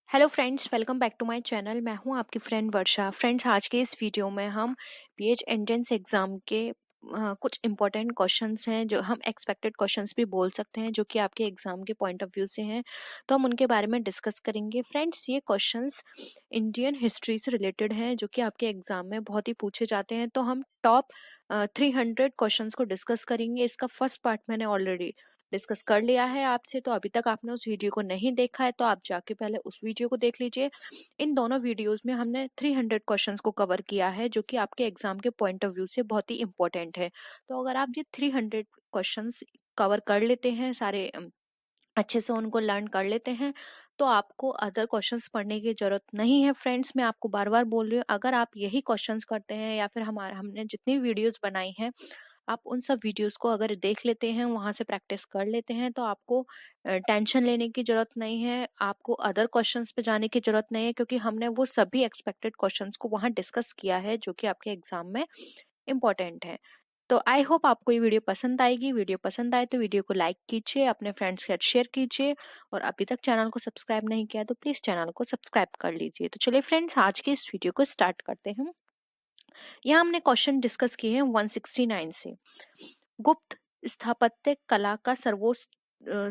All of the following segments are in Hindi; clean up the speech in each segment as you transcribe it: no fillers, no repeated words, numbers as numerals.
Hello friends, welcome back to my channel. मैं हूं आपकी फ्रेंड वर्षा। फ्रेंड्स, आज के इस वीडियो में हम पीएच एंट्रेंस एग्ज़ाम के कुछ इंपॉर्टेंट क्वेश्चंस हैं, जो हम एक्सपेक्टेड क्वेश्चंस भी बोल सकते हैं, जो कि आपके एग्ज़ाम के पॉइंट ऑफ व्यू से हैं। तो हम उनके बारे में डिस्कस करेंगे। फ्रेंड्स, ये क्वेश्चंस इंडियन हिस्ट्री से रिलेटेड हैं, जो कि आपके एग्ज़ाम में बहुत ही पूछे जाते हैं। तो हम टॉप 300 क्वेश्चंस को डिस्कस करेंगे। इसका फर्स्ट पार्ट मैंने ऑलरेडी डिस्कस कर लिया है आपसे। तो अभी तक आपने उस वीडियो को नहीं देखा है तो आप जाके पहले उस वीडियो को देख लीजिए। इन दोनों वीडियोस में हमने 300 क्वेश्चंस को कवर किया है, जो कि आपके एग्जाम के पॉइंट ऑफ व्यू से बहुत ही इंपॉर्टेंट है। तो अगर आप ये 300 क्वेश्चंस कवर कर लेते हैं, सारे अच्छे से उनको लर्न कर लेते हैं, तो आपको अदर क्वेश्चंस पढ़ने की जरूरत नहीं है। फ्रेंड्स, मैं आपको बार बार बोल रही हूँ, अगर आप यही क्वेश्चंस करते हैं या फिर हमने जितनी वीडियोस बनाई हैं, आप उन सब वीडियोस को अगर देख लेते हैं, वहां से प्रैक्टिस कर लेते हैं, तो आपको टेंशन लेने की जरूरत नहीं है, आपको अदर क्वेश्चंस पे जाने की जरूरत नहीं है, क्योंकि हमने वो सभी एक्सपेक्टेड क्वेश्चंस को वहां डिस्कस किया है, जो कि आपके एग्जाम में इम्पोर्टेंट है। तो आई होप आपको ये वीडियो पसंद आएगी। वीडियो पसंद आए तो वीडियो को लाइक कीजिए, अपने फ्रेंड्स के साथ शेयर कीजिए, और अभी तक चैनल को सब्सक्राइब नहीं किया तो प्लीज चैनल को सब्सक्राइब कर लीजिए। तो चलिए फ्रेंड्स, आज के इस वीडियो को स्टार्ट करते हैं। यहाँ हमने क्वेश्चन डिस्कस किए हैं 169 से। गुप्त स्थापत्य कला का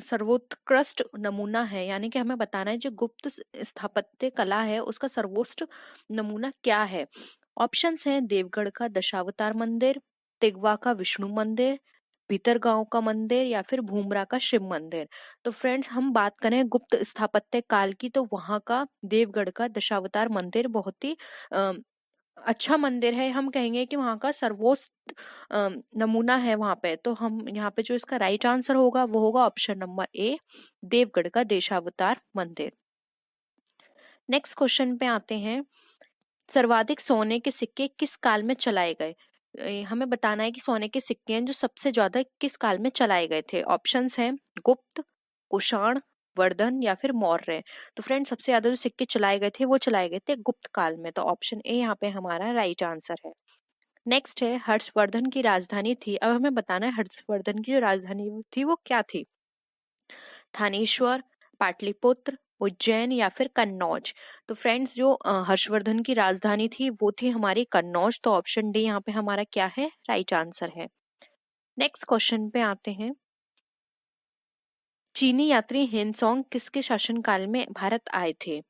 सर्वोत्कृष्ट नमूना है, यानी कि हमें बताना है जो गुप्त स्थापत्य कला है उसका सर्वोत्कृष्ट नमूना क्या है। ऑप्शंस हैं देवगढ़ का दशावतार मंदिर, तिगवा का विष्णु मंदिर, भीतरगांव का मंदिर, या फिर भूमरा का शिव मंदिर। तो फ्रेंड्स, हम बात करें गुप्त स्थापत्य काल की, तो वहां का देवगढ़ का दशावतार मंदिर बहुत ही अच्छा मंदिर है। हम कहेंगे कि वहाँ का सर्वोच्च नमूना है वहां पे। तो हम यहाँ पे जो इसका राइट आंसर होगा वो होगा ऑप्शन नंबर ए, देवगढ़ का देशावतार मंदिर। नेक्स्ट क्वेश्चन पे आते हैं। सर्वाधिक सोने के सिक्के किस काल में चलाए गए? हमें बताना है कि सोने के सिक्के हैं जो सबसे ज्यादा किस काल में चलाए गए थे। ऑप्शंस हैं गुप्त, कुषाण, वर्धन, या फिर मौर्य। तो फ्रेंड, सबसे ज्यादा जो सिक्के चलाए गए थे वो चलाए गए थे गुप्त काल में। तो ऑप्शन ए यहाँ पे हमारा राइट आंसर है। नेक्स्ट है हर्षवर्धन की राजधानी थी। अब हमें बताना है हर्षवर्धन की जो राजधानी थी वो क्या थी। थानेश्वर, पाटलिपुत्र, उज्जैन, या फिर कन्नौज। तो फ्रेंड्स, जो हर्षवर्धन की राजधानी थी वो थी हमारी कन्नौज। तो ऑप्शन डी यहाँ पे हमारा क्या है, राइट आंसर है। नेक्स्ट क्वेश्चन पे आते हैं। चीनी यात्री हेनसोंग किसके शासनकाल में भारत आए थे?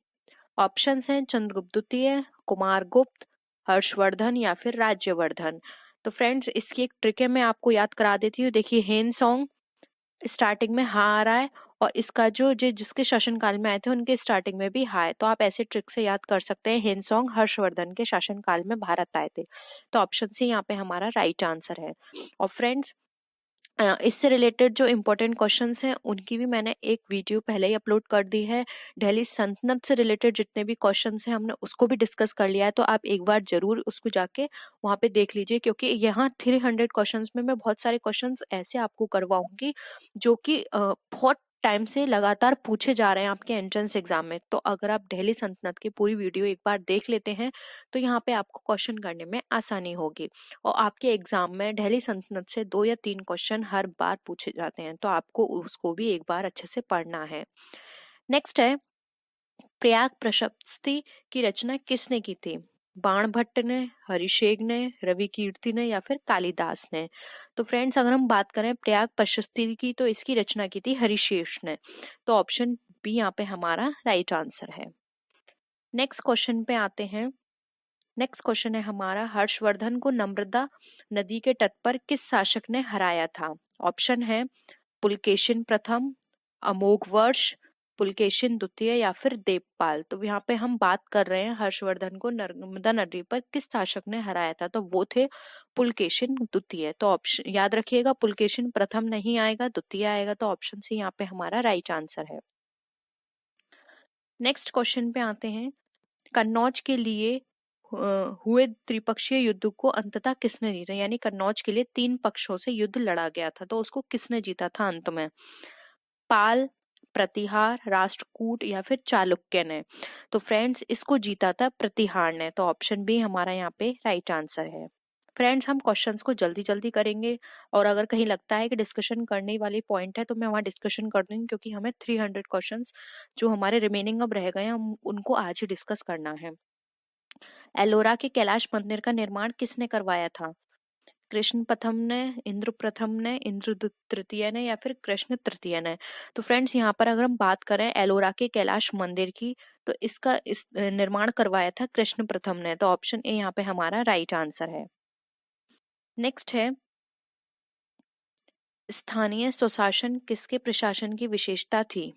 ऑप्शंस हैं चंद्रगुप्त द्वितीय, कुमारगुप्त, हर्षवर्धन, या फिर राज्यवर्धन। तो फ्रेंड्स, इसकी एक ट्रिक है, मैं आपको याद करा देती हूँ। देखिए, हेनसोंग स्टार्टिंग में हा आ रहा है, और इसका जो जिसके शासनकाल में आए थे उनके स्टार्टिंग में भी हा है। तो आप ऐसे ट्रिक से याद कर सकते हैं, हेनसोंग हर्षवर्धन के शासनकाल में भारत आए थे। तो ऑप्शन सी यहाँ पे हमारा राइट आंसर है। और फ्रेंड्स, इससे रिलेटेड जो इम्पोर्टेंट क्वेश्चंस हैं उनकी भी मैंने एक वीडियो पहले ही अपलोड कर दी है। दिल्ली सल्तनत से रिलेटेड जितने भी क्वेश्चंस हैं हमने उसको भी डिस्कस कर लिया है। तो आप एक बार जरूर उसको जाके वहाँ पे देख लीजिए, क्योंकि यहाँ 300 क्वेश्चंस में मैं बहुत सारे क्वेश्चंस ऐसे आपको करवाऊंगी जो कि बहुत टाइम से लगातार पूछे जा रहे हैं आपके एंट्रेंस एग्जाम में। तो अगर आप दिल्ली सल्तनत की पूरी वीडियो एक बार देख लेते हैं तो यहाँ पे आपको क्वेश्चन करने में आसानी होगी। और आपके एग्जाम में दिल्ली सल्तनत से 2 या 3 क्वेश्चन हर बार पूछे जाते हैं, तो आपको उसको भी एक बार अच्छे से पढ़ना है। नेक्स्ट है, प्रयाग प्रशस्ति की रचना किसने की थी? बाणभट्ट ने, हरिशेग ने, रवि कीर्ति ने, या फिर कालिदास ने। तो फ्रेंड्स, अगर हम बात करें प्रयाग प्रशस्ति की, तो इसकी रचना की थी हरिशेष ने। तो ऑप्शन बी यहाँ पे हमारा राइट आंसर है। नेक्स्ट क्वेश्चन पे आते हैं। नेक्स्ट क्वेश्चन है हमारा, हर्षवर्धन को नर्मदा नदी के तट पर किस शासक ने हराया था? ऑप्शन है पुलकेशिन प्रथम, अमोघवर्ष, पुलकेशिन द्वितीय, या फिर देवपाल। तो यहाँ पे हम बात कर रहे हैं हर्षवर्धन को नर्मदा नदी पर किस शासक ने हराया था, तो वो थे पुलकेशिन द्वितीय। तो ऑप्शन याद रखिएगा, पुलकेशिन प्रथम नहीं आएगा, द्वितीय आएगा। तो ऑप्शन सी यहाँ पे हमारा राइट आंसर है। नेक्स्ट क्वेश्चन पे आते हैं। कन्नौज के लिए हुए त्रिपक्षीय युद्ध को अंततः किसने जीता? यानी कन्नौज के लिए 3 पक्षों से युद्ध लड़ा गया था, तो उसको किसने जीता था अंत में? पाल, प्रतिहार, राष्ट्रकूट, या फिर चालुक्य ने। तो फ्रेंड्स, इसको जीता था प्रतिहार ने। तो ऑप्शन बी हमारा यहाँ पे राइट आंसर है। फ्रेंड्स हम क्वेश्चंस को जल्दी जल्दी करेंगे, और अगर कहीं लगता है कि डिस्कशन करने वाली पॉइंट है तो मैं वहाँ डिस्कशन कर दूंगी, क्योंकि हमें 300 क्वेश्चंस जो हमारे रिमेनिंग अब रह गए हैं हम उनको आज ही डिस्कस करना है। एलोरा के कैलाश मंदिर का निर्माण किसने करवाया था? कृष्ण प्रथम ने, इंद्र प्रथम ने, इंद्र तृतीय ने, या फिर कृष्ण तृतीय ने? तो फ्रेंड्स यहाँ पर अगर हम बात करें एलोरा के कैलाश मंदिर की, तो इसका निर्माण करवाया था कृष्ण प्रथम ने। तो ऑप्शन ए यहाँ पे हमारा राइट आंसर है। नेक्स्ट है, स्थानीय स्वशासन किसके प्रशासन की विशेषता थी?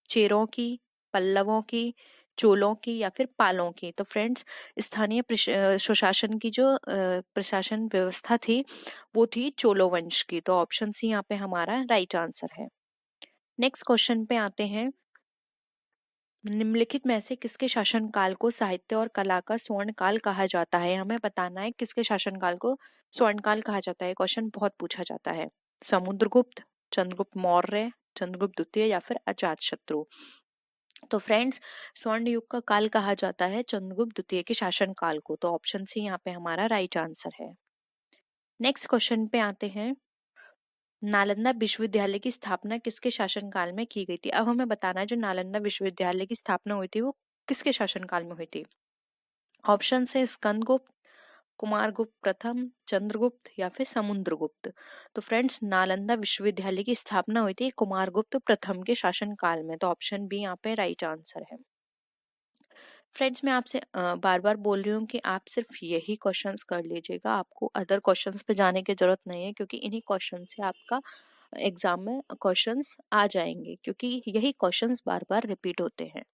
चेरों की, पल्लवों की, चोलों की, या फिर पालों की? तो फ्रेंड्स स्थानीय स्वशासन की जो प्रशासन व्यवस्था थी वो थी चोलो वंश की। तो ऑप्शन सी यहाँ पे हमारा राइट आंसर है। नेक्स्ट क्वेश्चन पे आते हैं, निम्नलिखित में से किसके शासनकाल को साहित्य और कला का स्वर्णकाल कहा जाता है? हमें बताना है किसके शासनकाल को स्वर्णकाल कहा जाता है। क्वेश्चन बहुत पूछा जाता है। समुद्रगुप्त, चंद्रगुप्त मौर्य, चंद्रगुप्त द्वितीय, या फिर अजातशत्रु? तो फ्रेंड्स स्वर्ण युग का काल कहा जाता है चंद्रगुप्त द्वितीय के शासनकाल को। तो ऑप्शन सी यहाँ पे हमारा राइट आंसर है। नेक्स्ट क्वेश्चन पे आते हैं, नालंदा विश्वविद्यालय की स्थापना किसके शासनकाल में की गई थी? अब हमें बताना है जो नालंदा विश्वविद्यालय की स्थापना हुई थी वो किसके शासनकाल में हुई थी? ऑप्शन है स्कंदगुप्त, कुमारगुप्त प्रथम, चंद्रगुप्त, या फिर समुद्रगुप्त? तो फ्रेंड्स नालंदा विश्वविद्यालय की स्थापना हुई थी कुमारगुप्त प्रथम के शासनकाल में। तो ऑप्शन बी यहाँ पे राइट आंसर है। फ्रेंड्स मैं आपसे बार बार बोल रही हूँ कि आप सिर्फ यही क्वेश्चंस कर लीजिएगा, आपको अदर क्वेश्चंस पे जाने की जरूरत नहीं है, क्योंकि इन्हीं क्वेश्चन से आपका एग्जाम में क्वेश्चंस आ जाएंगे, क्योंकि यही क्वेश्चंस बार बार रिपीट होते हैं।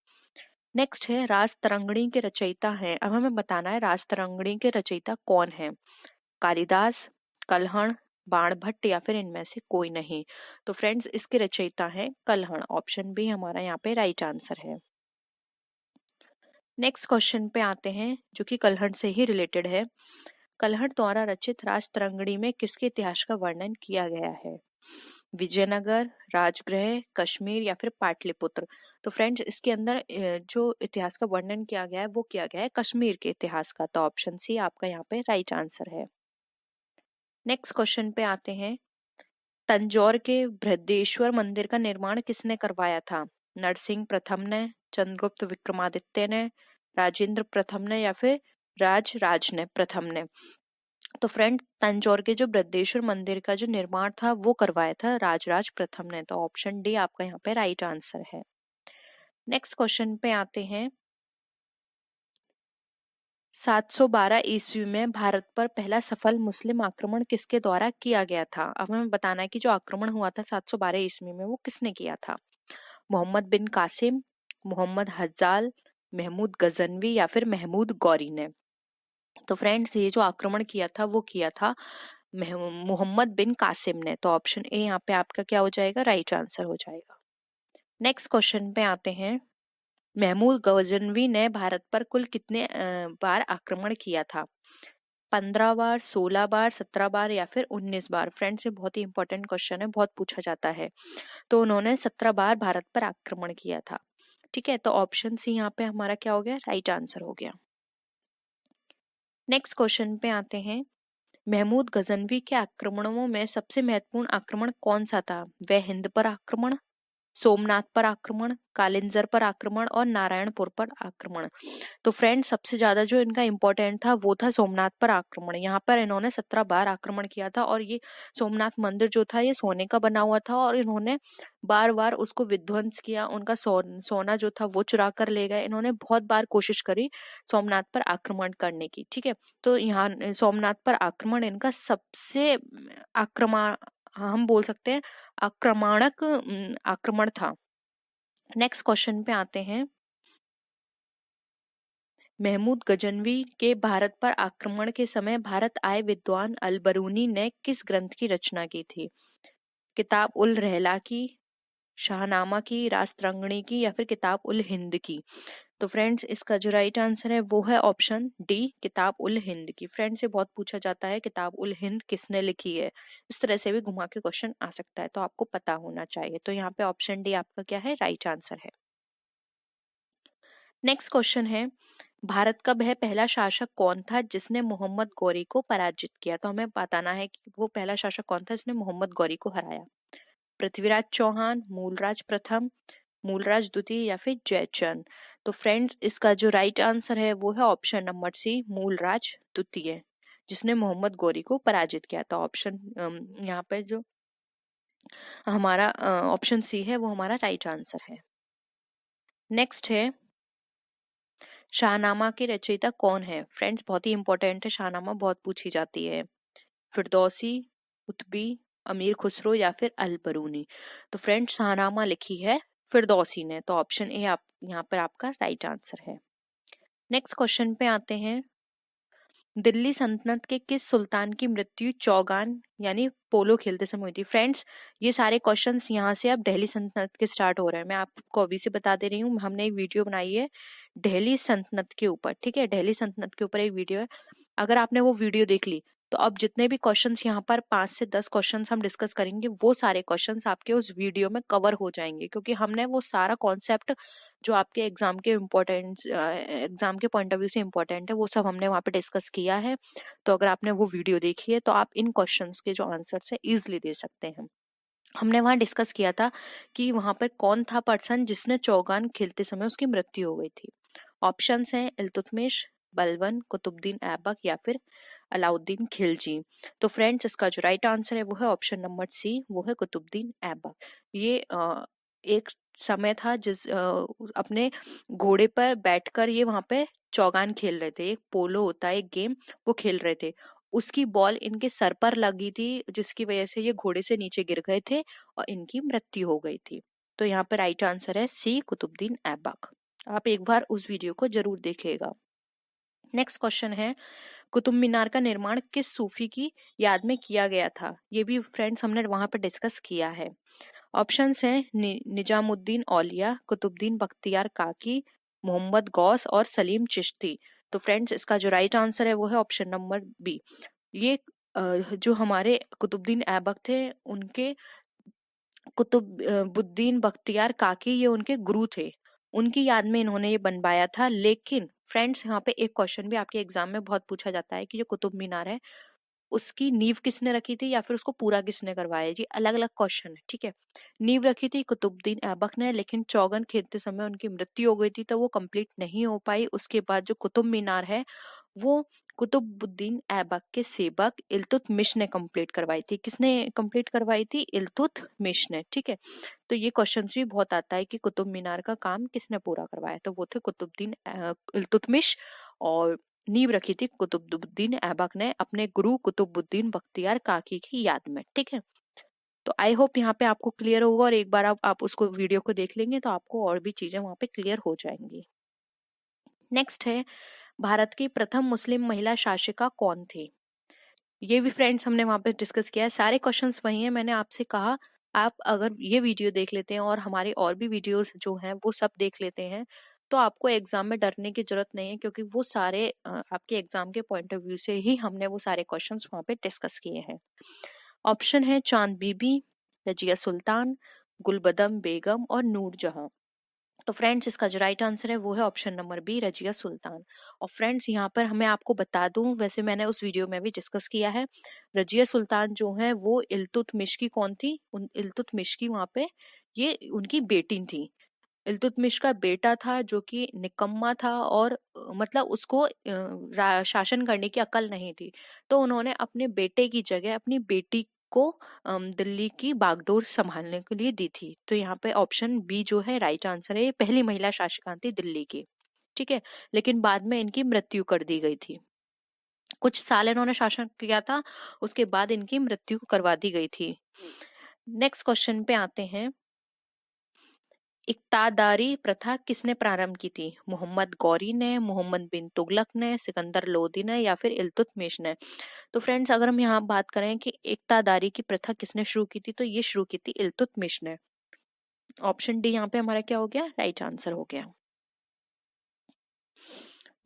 नेक्स्ट है, रास तरंगिणी के रचयिता हैं। अब हमें बताना है रास तरंगिणी के रचयिता कौन है? कालिदास, कलहण, बाणभट्ट, या फिर इनमें से कोई नहीं? तो फ्रेंड्स इसके रचयिता हैं कलहण। ऑप्शन बी हमारा यहाँ पे राइट आंसर है। नेक्स्ट क्वेश्चन पे आते हैं जो कि कलहण से ही रिलेटेड है। कलहण द्वारा रचित राज तरंगिणी में किसके इतिहास का वर्णन किया गया है? विजयनगर, राजगृह, कश्मीर, या फिर पाटलिपुत्र? तो फ्रेंड्स इसके अंदर जो इतिहास का वर्णन किया गया है वो किया गया है कश्मीर के इतिहास का। तो ऑप्शन सी आपका यहाँ पे राइट आंसर है। नेक्स्ट क्वेश्चन पे आते हैं, तंजौर के बृहदेश्वर मंदिर का निर्माण किसने करवाया था? नरसिंह प्रथम ने, चंद्रगुप्त विक्रमादित्य ने, राजेंद्र प्रथम ने, या फिर राज ने प्रथम ने? तो फ्रेंड तंजौर के जो बृहदेश्वर मंदिर का जो निर्माण था वो करवाया था राज प्रथम ने। तो ऑप्शन डी आपका यहाँ पे राइट आंसर है। नेक्स्ट क्वेश्चन पे आते हैं, 712 ईस्वी में भारत पर पहला सफल मुस्लिम आक्रमण किसके द्वारा किया गया था? अब हमें बताना है कि जो आक्रमण हुआ था 712 ईस्वी में वो किसने किया था? मोहम्मद बिन कासिम, मोहम्मद हज्जाल, महमूद गजनवी, या फिर महमूद गौरी ने? तो फ्रेंड्स ये जो आक्रमण किया था वो किया था मोहम्मद बिन कासिम ने। तो ऑप्शन ए यहाँ पे आपका क्या हो जाएगा? राइट आंसर हो जाएगा। नेक्स्ट क्वेश्चन पे आते हैं, महमूद गजनवी ने भारत पर कुल कितने बार आक्रमण किया था? 15 बार, 16 बार, 17 बार, या फिर 19 बार? फ्रेंड्स ये बहुत ही इंपॉर्टेंट क्वेश्चन है, बहुत पूछा जाता है। तो उन्होंने 17 बार भारत पर आक्रमण किया था। ठीक है, तो ऑप्शन सी यहाँ पे हमारा क्या हो गया? राइट आंसर हो गया। नेक्स्ट क्वेश्चन पे आते हैं, महमूद गजनवी के आक्रमणों में सबसे महत्वपूर्ण आक्रमण कौन सा था? वह हिंद पर आक्रमण, सोमनाथ पर आक्रमण, कालिंजर पर आक्रमण, और नारायणपुर पर आक्रमण? तो फ्रेंड सबसे ज्यादा जो इनका इंपॉर्टेंट था वो था सोमनाथ पर आक्रमण। यहाँ पर इन्होंने 17 बार आक्रमण किया था, और ये सोमनाथ मंदिर जो था ये सोने का बना हुआ था, और इन्होंने बार बार उसको विध्वंस किया, उनका सोना जो था वो चुरा कर ले गए। इन्होंने बहुत बार कोशिश करी सोमनाथ पर आक्रमण करने की। ठीक है, तो यहाँ सोमनाथ पर आक्रमण इनका सबसे आक्रमण, हम बोल सकते हैं आक्रमणक आक्रमण था। नेक्स्ट क्वेश्चन पे आते हैं, महमूद गजनवी के भारत पर आक्रमण के समय भारत आए विद्वान अल बरूनी ने किस ग्रंथ की रचना की थी? किताब उल रहला की, शाहनामा की, रास्तरंगिणी की, या फिर किताब उल हिंद की? तो फ्रेंड्स इसका जो राइट आंसर है वो है ऑप्शन डी, किताब उल हिंद की। फ्रेंड्स ये बहुत पूछा जाता है किताब उल हिंद किसने लिखी है, इस तरह से भी घुमा के क्वेश्चन आ सकता है, तो आपको पता होना चाहिए। तो यहाँ पे ऑप्शन डी आपका क्या है? राइट आंसर है। नेक्स्ट क्वेश्चन है, भारत का वह पहला शासक कौन था जिसने मोहम्मद गौरी को पराजित किया? तो हमें बताना है कि वो पहला शासक कौन था जिसने मोहम्मद गौरी को हराया। पृथ्वीराज चौहान, मूलराज प्रथम, मूलराज द्वितीय या फिर जयचंद? तो फ्रेंड्स, इसका जो राइट आंसर है वो है ऑप्शन नंबर सी, मूलराज द्वितीय, जिसने मोहम्मद गौरी को पराजित किया। तो ऑप्शन यहाँ पे जो हमारा ऑप्शन सी है वो हमारा राइट आंसर है। नेक्स्ट है, शाहनामा के रचयिता कौन है? फ्रेंड्स, बहुत ही इंपॉर्टेंट है, शाहनामा बहुत पूछी जाती है। फिरदौसी, कुतबी, अमीर खुसरो या फिर अल बरूनी? तो फ्रेंड्स, शाहनामा लिखी है फिरदौसी ने, तो ऑप्शन ए आप यहाँ पर आपका राइट आंसर है। नेक्स्ट क्वेश्चन पे आते हैं, दिल्ली सल्तनत के किस सुल्तान की मृत्यु चौगान यानी पोलो खेलते समय हुई थी? फ्रेंड्स, ये सारे क्वेश्चंस यहाँ से अब दिल्ली सल्तनत के स्टार्ट हो रहे हैं। मैं आपको अभी से बता दे रही हूँ, हमने एक वीडियो बनाई है दिल्ली सल्तनत के ऊपर, ठीक है, दिल्ली सल्तनत के ऊपर एक वीडियो है। अगर आपने वो वीडियो देख ली तो अब जितने भी क्वेश्चंस यहाँ पर 5 से 10 क्वेश्चंस हम डिस्कस करेंगे, वो सारे क्वेश्चंस आपके उस वीडियो में कवर हो जाएंगे, क्योंकि हमने वो सारा कॉन्सेप्ट जो आपके एग्जाम के इम्पोर्टेंट एग्जाम के पॉइंट ऑफ व्यू से इम्पोर्टेंट है वो सब हमने वहाँ पे डिस्कस किया है। तो अगर आपने वो वीडियो देखी है तो आप इन क्वेश्चंस के जो आंसर्स है इजिली दे सकते हैं। हमने वहाँ डिस्कस किया था कि वहाँ पर कौन था पर्सन जिसने चौगान खेलते समय उसकी मृत्यु हो गई थी। ऑप्शंस हैं इल्तुतमिश, बलबन, कुतुबुद्दीन ऐबक या फिर अलाउद्दीन खिलजी। तो फ्रेंड्स, इसका जो राइट आंसर है वो है ऑप्शन नंबर सी, वो है कुतुबुद्दीन ऐबक। ये एक समय था जिस अपने घोड़े पर बैठकर ये वहां पे चौगान खेल रहे थे, एक पोलो होता है एक गेम, वो खेल रहे थे। उसकी बॉल इनके सर पर लगी थी, जिसकी वजह से ये घोड़े से नीचे गिर गए थे और इनकी मृत्यु हो गई थी। तो यहाँ पे राइट आंसर है सी, कुतुबुद्दीन ऐबक। आप एक बार उस वीडियो को जरूर देखिएगा। नेक्स्ट क्वेश्चन है, कुतुब मीनार का निर्माण किस सूफी की याद में किया गया था? ये भी फ्रेंड्स हमने वहां पर डिस्कस किया है। ऑप्शंस हैं निजामुद्दीन औलिया, कुतुबुद्दीन बख्तियार काकी, मोहम्मद गौस और सलीम चिश्ती। तो फ्रेंड्स, इसका जो राइट आंसर है वो है ऑप्शन नंबर बी। ये जो हमारे कुतुबुद्दीन ऐबक थे, उनके कुतुबुद्दीन बख्तियार काकी ये उनके गुरु थे, उनकी याद में इन्होंने ये बनवाया था। लेकिन फ्रेंड्स, यहाँ पे एक क्वेश्चन भी आपके एग्जाम में बहुत पूछा जाता है कि जो कुतुब मीनार है उसकी नींव किसने रखी थी या फिर उसको पूरा किसने करवाया? जी, अलग अलग क्वेश्चन है, ठीक है। नींव रखी थी कुतुबुद्दीन ऐबक ने, लेकिन चौगन खेलते समय उनकी मृत्यु हो गई थी तो वो कंप्लीट नहीं हो पाई। उसके बाद जो कुतुब मीनार है वो कुतुबुद्दीन ऐबक के सेवक इल्तुतमिश ने कंप्लीट करवाई थी। किसने कंप्लीट करवाई थी? इल्तुतमिश ने, ठीक है। तो ये क्वेश्चन भी बहुत आता है कि कुतुब मीनार का काम किसने पूरा करवाया, तो वो थे कुतुबुद्दीन इल्तुतमिश, और नींव रखी थी कुतुबुद्दीन ऐबक ने अपने गुरु कुतुबुद्दीन बख्तियार काकी की याद में, ठीक है। तो आई होप यहाँ पे आपको क्लियर होगा, और एक बार आप उसको वीडियो को देख लेंगे तो आपको और भी चीजें वहां पे क्लियर हो जाएंगी। नेक्स्ट है, भारत की प्रथम मुस्लिम महिला शासिका कौन थी? ये भी फ्रेंड्स हमने वहां पे डिस्कस किया है। सारे क्वेश्चंस वही हैं। मैंने आपसे कहा आप अगर ये वीडियो देख लेते हैं और हमारे और भी वीडियोस जो हैं वो सब देख लेते हैं तो आपको एग्जाम में डरने की जरूरत नहीं है, क्योंकि वो सारे आपके एग्जाम के पॉइंट ऑफ व्यू से ही हमने वो सारे क्वेश्चंस वहां पे डिस्कस किए हैं। ऑप्शन है चांद बीबी, रजिया सुल्तान, गुलबदम बेगम और नूरजहां। तो फ्रेंड्स, इसका जो राइट आंसर है वो है option number B, Razia Sultan. और फ्रेंड्स, यहाँ पर हमें आपको बता दूं, वैसे मैंने उस वीडियो में भी डिस्कस किया है, रजिया सुल्तान जो है वो इल्तुतमिश की कौन थी? इल्तुतमिश की वहां पे ये उनकी बेटी थी। इल्तुतमिश का बेटा था जो कि निकम्मा था, और मतलब उसको शासन करने की अकल नहीं थी, तो उन्होंने अपने बेटे की जगह अपनी बेटी को दिल्ली की बागडोर संभालने के लिए दी थी। तो यहाँ पे ऑप्शन बी जो है राइट आंसर है, ये पहली महिला शासिका थी दिल्ली की, ठीक है। लेकिन बाद में इनकी मृत्यु कर दी गई थी। कुछ साल इन्होंने शासन किया था, उसके बाद इनकी मृत्यु करवा दी गई थी। नेक्स्ट क्वेश्चन पे आते हैं, इक्तादारी प्रथा किसने प्रारंभ की थी? मोहम्मद गौरी ने, मोहम्मद बिन तुगलक ने, सिकंदर लोदी ने या फिर इल्तुतमिश ने? तो फ्रेंड्स, अगर हम यहाँ बात करें कि इक्तादारी की प्रथा किसने शुरू की थी, तो ये शुरू की थी इल्तुतमिश ने। ऑप्शन डी यहाँ पे हमारा क्या हो गया? राइट आंसर हो गया।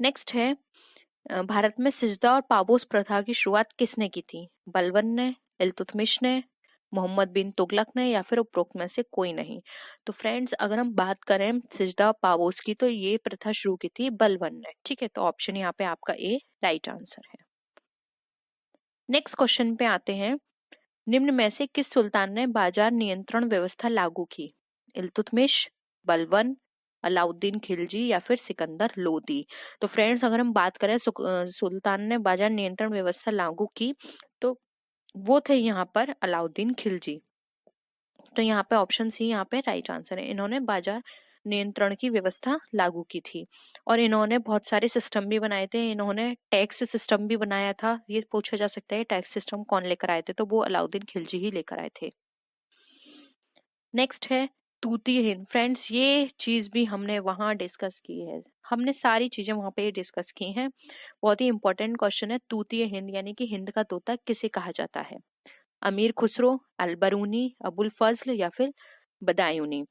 नेक्स्ट है, भारत में सिजदा और पापोस प्रथा की शुरुआत किसने की थी? बलबन ने, इल्तुतमिश ने, मोहम्मद बिन तुगलक ने, या फिर उपरोक्त में से कोई नहीं। तो फ्रेंड्स अगर हम बात करें सिजदा पावोस की, तो ये प्रथा शुरू की थी बलबन ने। ठीक है, तो ऑप्शन यहाँ पे आपका ए राइट आंसर है। नेक्स्ट क्वेश्चन पे आते हैं, निम्न में से किस सुल्तान ने बाजार नियंत्रण व्यवस्था लागू की? इल्तुतमिश, बलबन, अलाउद्दीन खिलजी या फिर सिकंदर लोदी। तो फ्रेंड्स अगर हम बात करें सुल्तान ने बाजार नियंत्रण व्यवस्था लागू की, तो वो थे यहाँ पर अलाउद्दीन खिलजी। तो यहाँ पे ऑप्शन सी यहाँ पे राइट आंसर है। इन्होंने बाजार नियंत्रण की व्यवस्था लागू की थी और इन्होंने बहुत सारे सिस्टम भी बनाए थे। इन्होंने टैक्स सिस्टम भी बनाया था। ये पूछा जा सकता है टैक्स सिस्टम कौन लेकर आए थे, तो वो अलाउद्दीन खिलजी ही लेकर आए थे। नेक्स्ट है तूती हिंद। फ्रेंड्स ये चीज भी हमने वहां डिस्कस की है, हमने सारी चीजें वहां पे डिस्कस की हैं। बहुत ही इंपॉर्टेंट क्वेश्चन है, तूतीय हिंद यानी कि हिंद का तोता किसे कहा जाता है? अमीर खुसरो, अलबरूनी, अबुल फजल या फिर बदायूनी।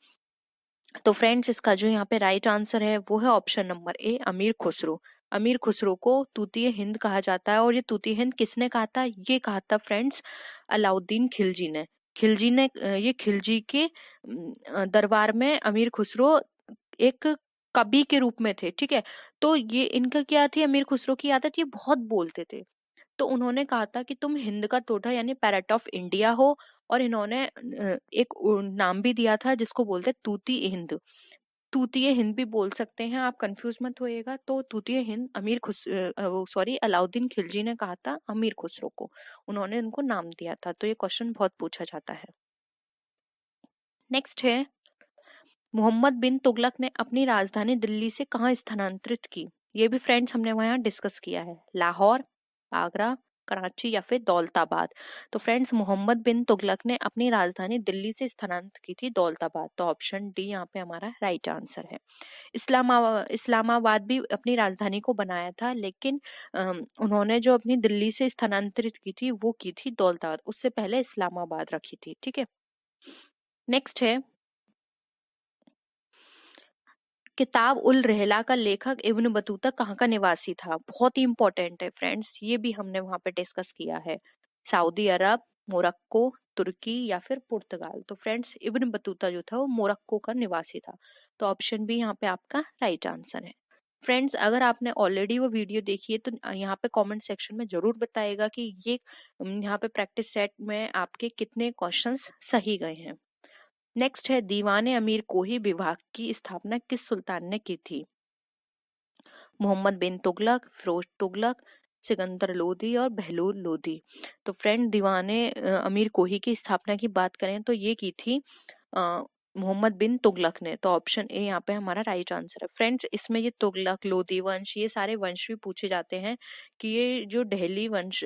तो फ्रेंड्स इसका जो यहाँ पे राइट आंसर है वो है ऑप्शन नंबर ए, अमीर खुसरो। अमीर खुसरो को तूतीय हिंद कहा जाता है। और ये तूतीय हिंद किसने कहा था? ये कहा था फ्रेंड्स अलाउद्दीन खिलजी ने। खिलजी ने ये खिलजी के दरबार में अमीर खुसरो एक कवि के रूप में थे। ठीक है, तो ये इनका क्या थी, अमीर खुसरो की आदत, ये बहुत बोलते थे। तो उन्होंने कहा था कि तुम हिंद का तोता यानी पैरट ऑफ इंडिया हो। और इन्होंने एक नाम भी दिया था जिसको बोलते तूती हिंद। तूतीय हिंद भी बोल सकते हैं, आप कंफ्यूज मत होइएगा। तो तूतीय हिंद अलाउद्दीन खिलजी ने कहा था अमीर खुसरो को, उन्होंने उनको नाम दिया था। तो ये क्वेश्चन बहुत पूछा जाता है। नेक्स्ट है, मोहम्मद बिन तुगलक ने अपनी राजधानी दिल्ली से कहाँ स्थानांतरित की? ये भी फ्रेंड्स हमने वहां डिस्कस किया है। लाहौर, आगरा, कराची या फिर दौलताबाद। तो फ्रेंड्स मोहम्मद बिन तुगलक ने अपनी राजधानी दिल्ली से स्थानांतरित की थी दौलताबाद। तो ऑप्शन डी यहाँ पे हमारा राइट आंसर है। इस्लामाबाद भी अपनी राजधानी को बनाया था, लेकिन उन्होंने जो अपनी दिल्ली से स्थानांतरित की थी वो की थी दौलताबाद, उससे पहले इस्लामाबाद रखी थी। ठीक है, नेक्स्ट है, किताब उल रहला का लेखक इब्न बतूता कहाँ का निवासी था? बहुत ही इंपॉर्टेंट है फ्रेंड्स, ये भी हमने वहां पे डिस्कस किया है। सऊदी अरब, मोरक्को, तुर्की या फिर पुर्तगाल। तो फ्रेंड्स इब्न बतूता जो था वो मोरक्को का निवासी था। तो ऑप्शन बी यहाँ पे आपका राइट आंसर है। फ्रेंड्स अगर आपने ऑलरेडी वो वीडियो देखी है तो यहाँ पे कमेंट सेक्शन में जरूर बताइएगा कि ये यहाँ पे प्रैक्टिस सेट में आपके कितने क्वेश्चंस सही गए हैं। नेक्स्ट है, दीवाने अमीर कोही विभाग की स्थापना किस सुल्तान ने की थी? मोहम्मद बिन तुगलक, फिरोज तुगलक, सिकंदर लोदी और बहलूल लोदी। तो फ्रेंड दीवाने अमीर कोही की स्थापना की बात करें तो ये की थी मोहम्मद बिन तुगलक ने। तो ऑप्शन ए यहाँ पे हमारा राइट आंसर है। फ्रेंड्स इसमें ये तुगलक, लोदी वंश, ये सारे वंश भी पूछे जाते हैं कि ये जो दिल्ली वंश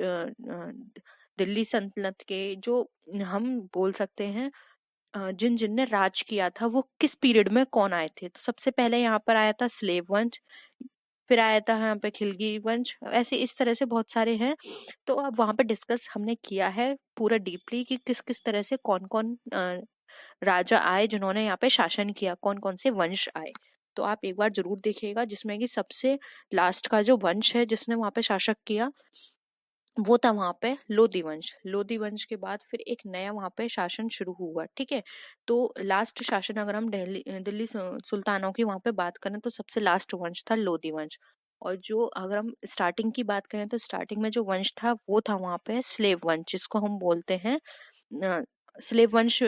दिल्ली सल्तनत के जो हम बोल सकते हैं जिन जिनने राज किया था वो किस पीरियड में कौन आए थे। तो सबसे पहले यहाँ पर आया था स्लेव वंश, फिर आया था यहाँ पे खिलजी वंश, ऐसे इस तरह से बहुत सारे हैं। तो अब वहां पे डिस्कस हमने किया है पूरा डीपली कि किस किस तरह से कौन कौन राजा आए जिन्होंने यहाँ पे शासन किया, कौन कौन से वंश आए। तो आप एक बार जरूर देखिएगा, जिसमें कि सबसे लास्ट का जो वंश है जिसने वहां पे शासक किया वो था वहां पे लोदी वंश। लोदी वंश के बाद फिर एक नया वहां पे शासन शुरू हुआ। ठीक है, तो लास्ट शासन अगर हम दिल्ली सुल्तानों की वहां पे बात करें तो सबसे लास्ट वंश था लोदी वंश। और जो अगर हम स्टार्टिंग की बात करें तो स्टार्टिंग में जो वंश था वो था वहां पे स्लेव वंश, जिसको हम बोलते हैं स्लेव वंश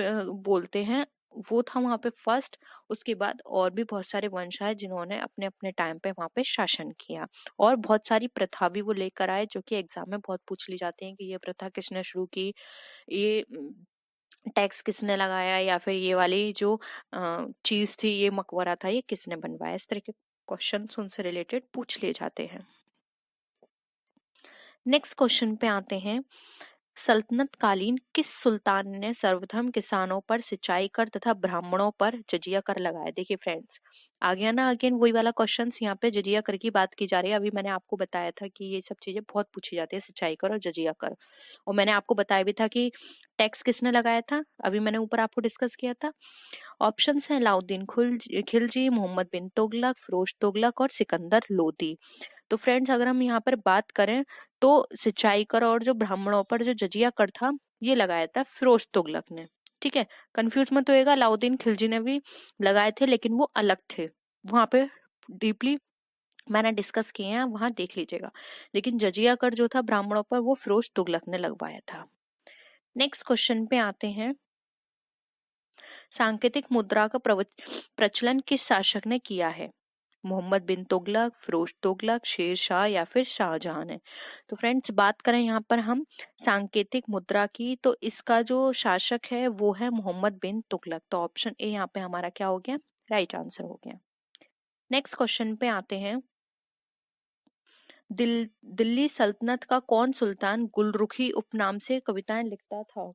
बोलते हैं, वो था वहां पे फर्स्ट। उसके बाद और भी बहुत सारे वंश आए जिन्होंने अपने अपने टाइम पे वहां पे शासन किया। और बहुत सारी प्रथा भी वो लेकर आए जो कि एग्जाम में बहुत पूछ ली जाती है कि ये प्रथा किसने शुरू की, ये टैक्स किसने लगाया, या फिर ये वाली जो चीज थी, ये मकबरा था, ये किसने बनवाया। इस तरह के क्वेश्चन उनसे रिलेटेड पूछ लिए जाते हैं। नेक्स्ट क्वेश्चन पे आते हैं, सल्तनत कालीन किस सुल्तान ने सर्वप्रथम किसानों पर सिंचाई कर तथा ब्राह्मणों पर जजिया कर लगाया? देखिए फ्रेंड्स आ गया ना अगेन वही वाला क्वेश्चन, यहाँ पे जजिया कर की बात की जा रही है। अभी मैंने आपको बताया था कि ये सब चीजें बहुत पूछी जाती है, सिंचाई कर और जजिया कर। और मैंने आपको बताया भी था कि टैक्स किसने लगाया था, अभी मैंने ऊपर आपको डिस्कस किया था। ऑप्शन है अलाउद्दीन खिलजी, मोहम्मद बिन तुगलक, फिरोज तुगलक और सिकंदर लोदी। तो फ्रेंड्स अगर हम यहाँ पर बात करें तो सिंचाई कर और जो ब्राह्मणों पर जो जजिया कर था ये लगाया था फिरोज तुगलक ने। ठीक है, कंफ्यूज मत होएगा, अलाउद्दीन खिलजी ने भी लगाए थे लेकिन वो अलग थे, वहां पे डीपली मैंने डिस्कस किए हैं, वहां देख लीजिएगा। लेकिन जजिया कर जो था ब्राह्मणों पर वो फिरोज तुगलक ने लगवाया था। नेक्स्ट क्वेश्चन पे आते हैं, सांकेतिक मुद्रा का प्रचलन किस शासक ने किया है? मोहम्मद बिन तुगलक, फिरोज तुगलक, शेर शाह या फिर शाहजहां ने? तो फ्रेंड्स बात करें यहाँ पर हम सांकेतिक मुद्रा की, तो इसका जो शासक है वो है मोहम्मद बिन तुगलक। तो ऑप्शन ए यहाँ पे हमारा क्या हो गया, राइट आंसर हो गया। नेक्स्ट क्वेश्चन पे आते हैं, दिल्ली सल्तनत का कौन सुल्तान गुलरुखी उपनाम से कविताएं लिखता था?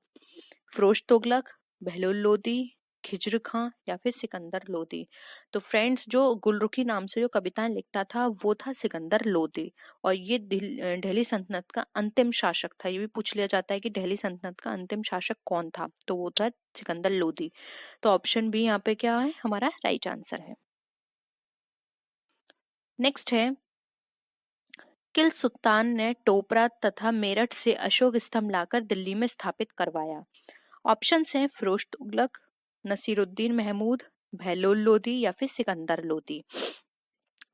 फिरोज तुगलक, बहलोल लोदी, खिज्र खां या फिर सिकंदर लोदी? तो फ्रेंड्स जो गुलरुखी नाम से जो कविताएं लिखता था वो था सिकंदर लोदी। और ये दिल्ली सल्तनत का अंतिम शासक था। ये भी पूछ लिया जाता है कि दिल्ली सल्तनत का अंतिम शासक कौन था, तो वो था सिकंदर लोदी। तो ऑप्शन बी यहाँ पे क्या है, हमारा राइट आंसर है। नेक्स्ट है, किल सुल्तान ने टोपरा तथा मेरठ से अशोक स्तंभ लाकर दिल्ली में स्थापित करवाया? ऑप्शंस हैं फिरोज तुगलक, नसीरुद्दीन महमूद, बहलोल लोदी या फिर सिकंदर लोदी?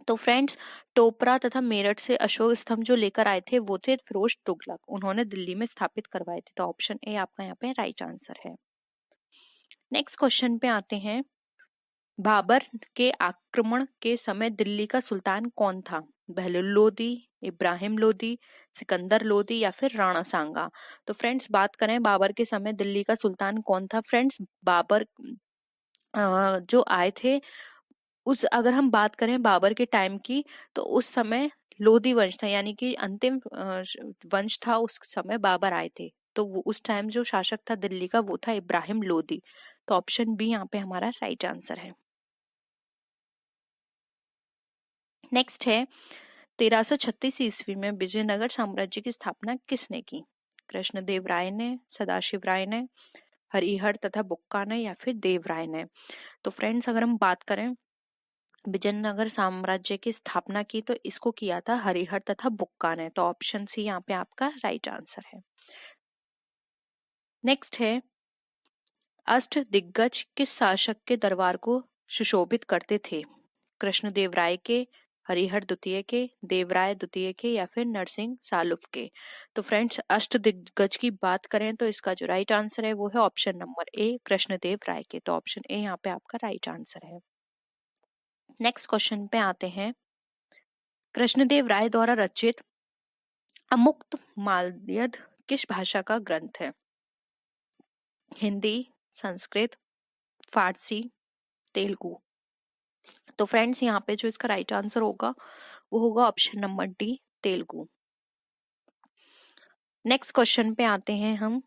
तो फ्रेंड्स टोपरा तथा मेरठ से अशोक स्तंभ जो लेकर आए थे वो थे फिरोज तुगलक, उन्होंने दिल्ली में स्थापित करवाए थे। तो ऑप्शन ए आपका यहाँ पे राइट आंसर है। नेक्स्ट क्वेश्चन पे आते हैं, बाबर के आक्रमण के समय दिल्ली का सुल्तान कौन था? बहलोल लोदी, इब्राहिम लोदी, सिकंदर लोदी या फिर राणा सांगा? तो फ्रेंड्स बात करें बाबर के समय दिल्ली का सुल्तान कौन था, फ्रेंड्स बाबर जो आए थे उस, अगर हम बात करें बाबर के टाइम की, तो उस समय लोदी वंश था, यानी कि अंतिम वंश था, उस समय बाबर आए थे। तो वो उस टाइम जो शासक था दिल्ली का वो था इब्राहिम लोदी। तो ऑप्शन बी यहाँ पे हमारा राइट आंसर है। नेक्स्ट है, 1336 ईस्वी में विजयनगर साम्राज्य की स्थापना किसने की? कृष्णदेव राय ने, सदाशिव राय ने, हरिहर तथा बुक्का ने या फिर देव राय ने? तो फ्रेंड्स अगर हम बात करें विजयनगर साम्राज्य की स्थापना की, तो इसको किया था हरिहर तथा बुक्का ने। तो ऑप्शन सी यहाँ पे आपका राइट आंसर है। नेक्स्ट है, अष्ट दिग्गज किस शासक के दरबार को सुशोभित करते थे? कृष्णदेव राय के, हरिहर द्वितीय के, देवराय द्वितीय के या फिर नरसिंह सालुफ के? तो फ्रेंड्स अष्ट दिग्गज की बात करें तो इसका जो राइट आंसर है वो है ऑप्शन नंबर ए, कृष्णदेव राय के। तो ऑप्शन ए यहाँ पे आपका राइट आंसर है। नेक्स्ट क्वेश्चन पे आते हैं, कृष्णदेव राय द्वारा रचित अमुक्त माल्यद किस भाषा का ग्रंथ है? हिंदी, संस्कृत, फारसी, तेलुगु? तो फ्रेंड्स यहाँ पे जो इसका राइट आंसर होगा वो होगा option number D, Telugu. Next question पे आते हैं हम,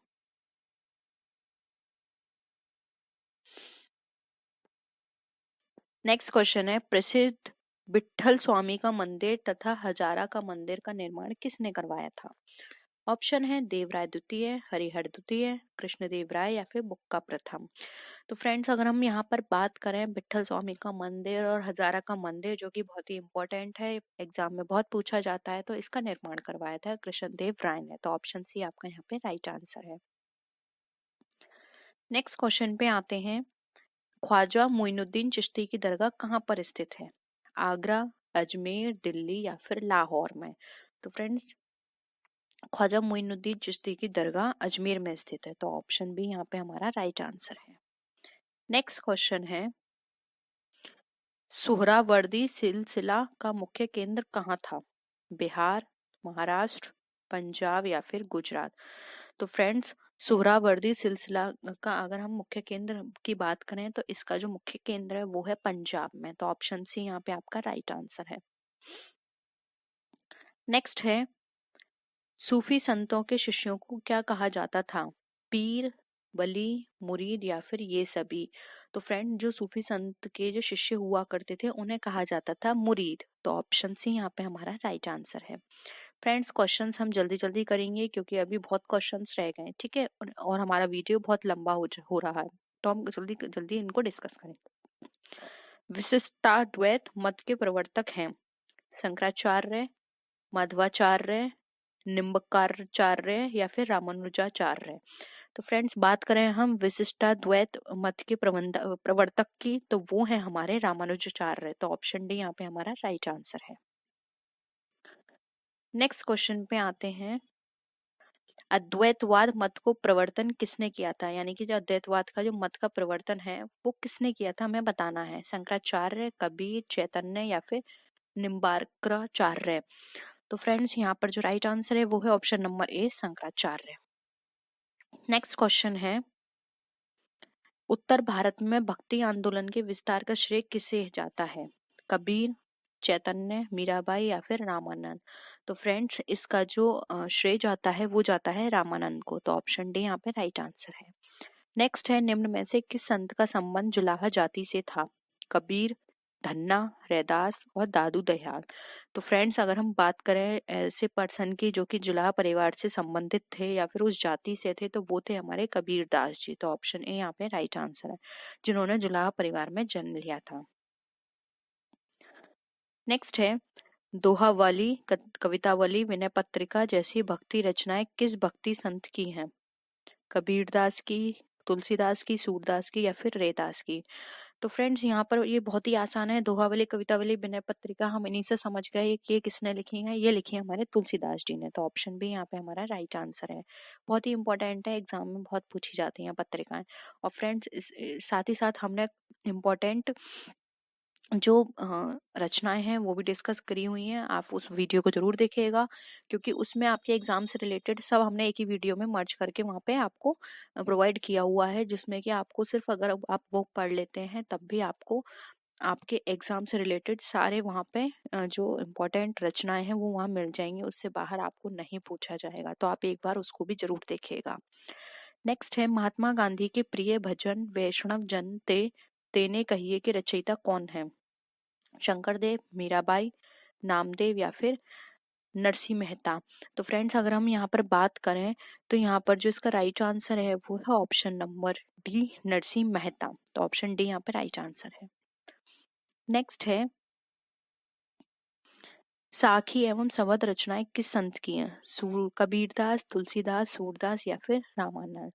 नेक्स्ट क्वेश्चन है, प्रसिद्ध विट्ठल स्वामी का मंदिर तथा हजारा का मंदिर का निर्माण किसने करवाया था? ऑप्शन है देवराय द्वितीय, हरिहर द्वितीय, कृष्णदेव राय या फिर बुक्का प्रथम? तो फ्रेंड्स अगर हम यहाँ पर बात करें विट्ठल स्वामी का मंदिर और हजारा का मंदिर, जो कि बहुत ही इंपॉर्टेंट है, एग्जाम में बहुत पूछा जाता है, तो इसका निर्माण करवाया था कृष्णदेव राय ने। तो ऑप्शन सी आपका यहाँ पे राइट आंसर है। नेक्स्ट क्वेश्चन पे आते हैं, ख्वाजा मोइनुद्दीन चिश्ती की दरगाह कहाँ पर स्थित है? आगरा, अजमेर, दिल्ली या फिर लाहौर में? तो फ्रेंड्स ख्वाजा मोइनुद्दीन चिश्ती की दरगाह अजमेर में स्थित है। तो ऑप्शन बी यहाँ पे हमारा राइट आंसर है। नेक्स्ट क्वेश्चन है, सुहरावर्दी सिलसिला का मुख्य केंद्र कहाँ था? बिहार, महाराष्ट्र, पंजाब या फिर गुजरात? तो फ्रेंड्स सुहरावर्दी सिलसिला का अगर हम मुख्य केंद्र की बात करें तो इसका जो मुख्य केंद्र है वो है पंजाब में। तो ऑप्शन सी यहाँ पे आपका राइट आंसर है। नेक्स्ट है, सूफी संतों के शिष्यों को क्या कहा जाता था? पीर, वली, मुरीद या फिर ये सभी? तो फ्रेंड जो सूफी संत के जो शिष्य हुआ करते थे उन्हें कहा जाता था मुरीद। तो ऑप्शन सी यहाँ पे हमारा राइट आंसर है। फ्रेंड्स क्वेश्चंस हम जल्दी जल्दी करेंगे क्योंकि अभी बहुत क्वेश्चंस रह गए, ठीक है, और हमारा वीडियो बहुत लंबा हो रहा है, तो हम जल्दी जल्दी इनको डिस्कस करेंगे। विशिष्टाद्वैत मत के प्रवर्तक हैं शंकराचार्य, मध्वाचार्य, निम्बकाचार्य या फिर रामानुजाचार्य। तो फ्रेंड्स बात करें हम विशिष्टाद्वैत मत के प्रवर्तक की, तो वो है हमारे रामानुजाचार्य। तो ऑप्शन डी यहाँ पे हमारा राइट आंसर है। नेक्स्ट क्वेश्चन पे आते हैं, अद्वैतवाद मत को प्रवर्तन किसने किया था, यानी कि जो अद्वैतवाद का जो मत का प्रवर्तन है वो किसने किया था हमें बताना है। शंकराचार्य, कबीर, चैतन्य या फिर निम्बार्काचार्य। तो फ्रेंड्स यहाँ पर जो राइट आंसर है वो है ऑप्शन नंबर ए, शंकराचार्य। नेक्स्ट क्वेश्चन है, उत्तर भारत में भक्ति आंदोलन के विस्तार का श्रेय किसे जाता है, कबीर, चैतन्य, मीराबाई या फिर रामानंद। तो फ्रेंड्स इसका जो श्रेय जाता है वो जाता है रामानंद को। तो ऑप्शन डी यहाँ पे राइट आंसर है। नेक्स्ट है, निम्न में से किस संत का संबंध जुलाहा जाति से था, कबीर, धन्ना, रैदास और दादू दयाल। तो फ्रेंड्स अगर हम बात करें ऐसे पर्सन की जो कि जुलाहा परिवार से संबंधित थे या फिर उस जाति से थे, तो वो थे हमारे कबीर दास जी। तो ऑप्शन ए यहाँ पे राइट आंसर है, जिन्होंने जुलाहा परिवार में जन्म लिया था। नेक्स्ट है, दोहावली, कवितावली, विनय पत्रिका जैसी भक्ति रचनाएं किस भक्ति संत की हैं, कबीरदास की, तुलसीदास की, सूरदास की या फिर रैदास की। तो फ्रेंड्स यहाँ पर ये बहुत ही आसान है, दोहावली, कवितावली, विनय पत्रिका हम इन्हीं से समझ गए कि ये किसने लिखी है, ये लिखी है हमारे तुलसीदास जी ने। तो ऑप्शन बी यहाँ पे हमारा राइट आंसर है। बहुत ही इंपॉर्टेंट है, एग्जाम में बहुत पूछी जाती हैं पत्रिकाएं। और फ्रेंड्स साथ ही साथ हमने इम्पोर्टेंट जो रचनाएं हैं वो भी डिस्कस करी हुई हैं, आप उस वीडियो को जरूर देखिएगा, क्योंकि उसमें आपके एग्जाम से रिलेटेड सब हमने एक ही वीडियो में मर्ज करके वहाँ पे आपको प्रोवाइड किया हुआ है, जिसमें कि आपको सिर्फ अगर आप वो पढ़ लेते हैं तब भी आपको आपके एग्जाम से रिलेटेड सारे वहाँ पे जो इम्पोर्टेंट रचनाएं हैं वो वहाँ मिल जाएंगी, उससे बाहर आपको नहीं पूछा जाएगा। तो आप एक बार उसको भी जरूर देखिएगा। नेक्स्ट है, महात्मा गांधी के प्रिय भजन वैष्णव जन तेने कहिए के रचयिता कौन है, शंकरदेव, मीराबाई, नामदेव या फिर नरसिंह मेहता। तो फ्रेंड्स अगर हम यहाँ पर बात करें तो यहाँ पर जो इसका राइट आंसर है वो है option number D, Narsinh Mehta. तो ऑप्शन डी यहाँ पर राइट आंसर है। नेक्स्ट है, साखी एवं संवद रचनाएं किस संत की हैं, कबीरदास, तुलसीदास, सूरदास या फिर रामानंद।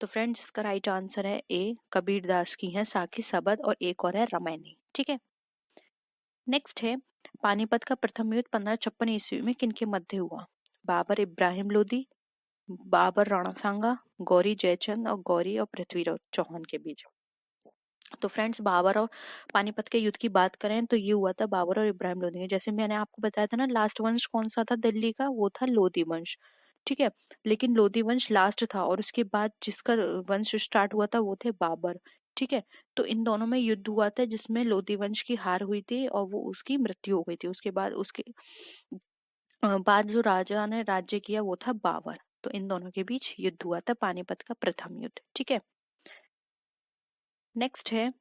तो फ्रेंड्स इसका राइट आंसर है ए, कबीरदास की है साखी, सबद और एक और है रामायणी। ठीक है। नेक्स्ट है, पानीपत का प्रथम युद्ध 1556 ईस्वी में किनके मध्य हुआ, बाबर इब्राहिम लोदी, बाबर राणा सांगा, गौरी जयचंद और गौरी और पृथ्वीराज चौहान के बीच। तो फ्रेंड्स बाबर और पानीपत के युद्ध की बात करें तो ये हुआ था बाबर और इब्राहिम लोदी के। जैसे मैंने आपको बताया था ना, लास्ट वंश कौन सा था दिल्ली का, वो था लोधी वंश। ठीक है, लेकिन लोधी वंश लास्ट था और उसके बाद जिसका वंश स्टार्ट हुआ था वो थे बाबर। ठीक है, तो इन दोनों में युद्ध हुआ था जिसमें लोधी वंश की हार हुई थी और वो उसकी मृत्यु हो गई थी। उसके बाद जो राजा ने राज्य किया वो था बाबर। तो इन दोनों के बीच युद्ध हुआ था, पानीपत का प्रथम युद्ध। ठीक है। नेक्स्ट है,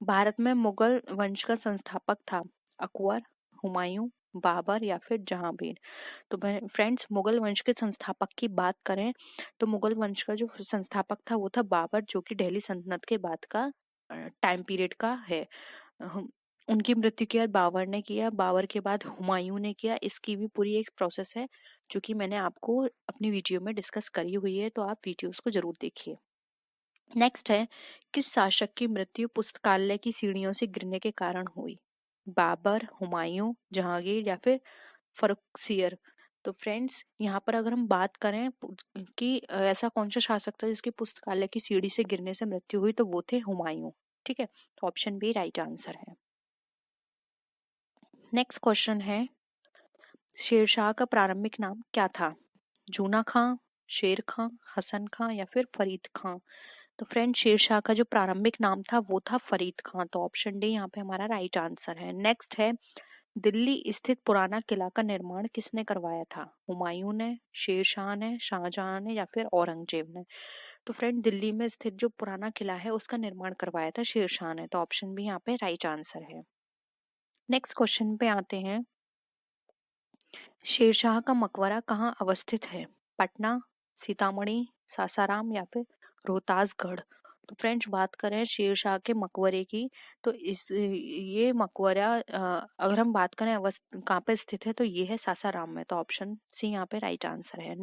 भारत में मुगल वंश का संस्थापक था, अकबर, हुमायूं, बाबर या फिर जहांगीर। तो फ्रेंड्स मुगल वंश के संस्थापक की बात करें तो मुगल वंश का जो संस्थापक था वो था बाबर, जो कि दिल्ली सल्तनत के बाद का टाइम पीरियड का है। उनकी मृत्यु के बाद बाबर ने किया, बाबर के बाद हुमायूं ने किया। इसकी भी पूरी एक प्रोसेस है जो कि मैंने आपको अपनी वीडियो में डिस्कस करी हुई है, तो आप वीडियोस को जरूर देखिए। नेक्स्ट है, किस शासक की मृत्यु पुस्तकालय की सीढ़ियों से गिरने के कारण हुई, बाबर, हुमायूं, जहांगीर या फिर फर्रुखसियर। तो फ्रेंड्स यहाँ पर अगर हम बात करें कि ऐसा कौन सा शासक था जिसकी पुस्तकालय की सीढ़ी से गिरने से मृत्यु हुई, तो वो थे हुमायूं। ठीक है, तो ऑप्शन बी राइट आंसर है। नेक्स्ट क्वेश्चन है, शेरशाह का प्रारंभिक नाम क्या था, जूना खां, शेर खां, हसन खां या फिर फरीद खां। तो फ्रेंड शेरशाह का जो प्रारंभिक नाम था वो था फरीद खां। तो ऑप्शन डी यहाँ पे हमारा राइट आंसर है। नेक्स्ट है, दिल्ली स्थित पुराना किला का निर्माण किसने करवाया था, हुमायूं ने, शेरशाह ने, शाहजहां ने या फिर औरंगजेब ने। तो फ्रेंड दिल्ली में स्थित जो पुराना किला है उसका निर्माण करवाया था शेरशाह ने। तो ऑप्शन बी यहाँ पे राइट आंसर है। नेक्स्ट क्वेश्चन पे आते हैं, शेरशाह का मकबरा कहाँ अवस्थित है, पटना, सीतामढ़ी, सासाराम या फिर रोहतासगढ़। तो फ्रेंड्स बात करें शेरशाह के मकबरे की, तो ये मकबरा अगर हम बात करें कहाँ पे स्थित है, तो ये है सासाराम में। तो ऑप्शन सी यहाँ पे राइट आंसर है।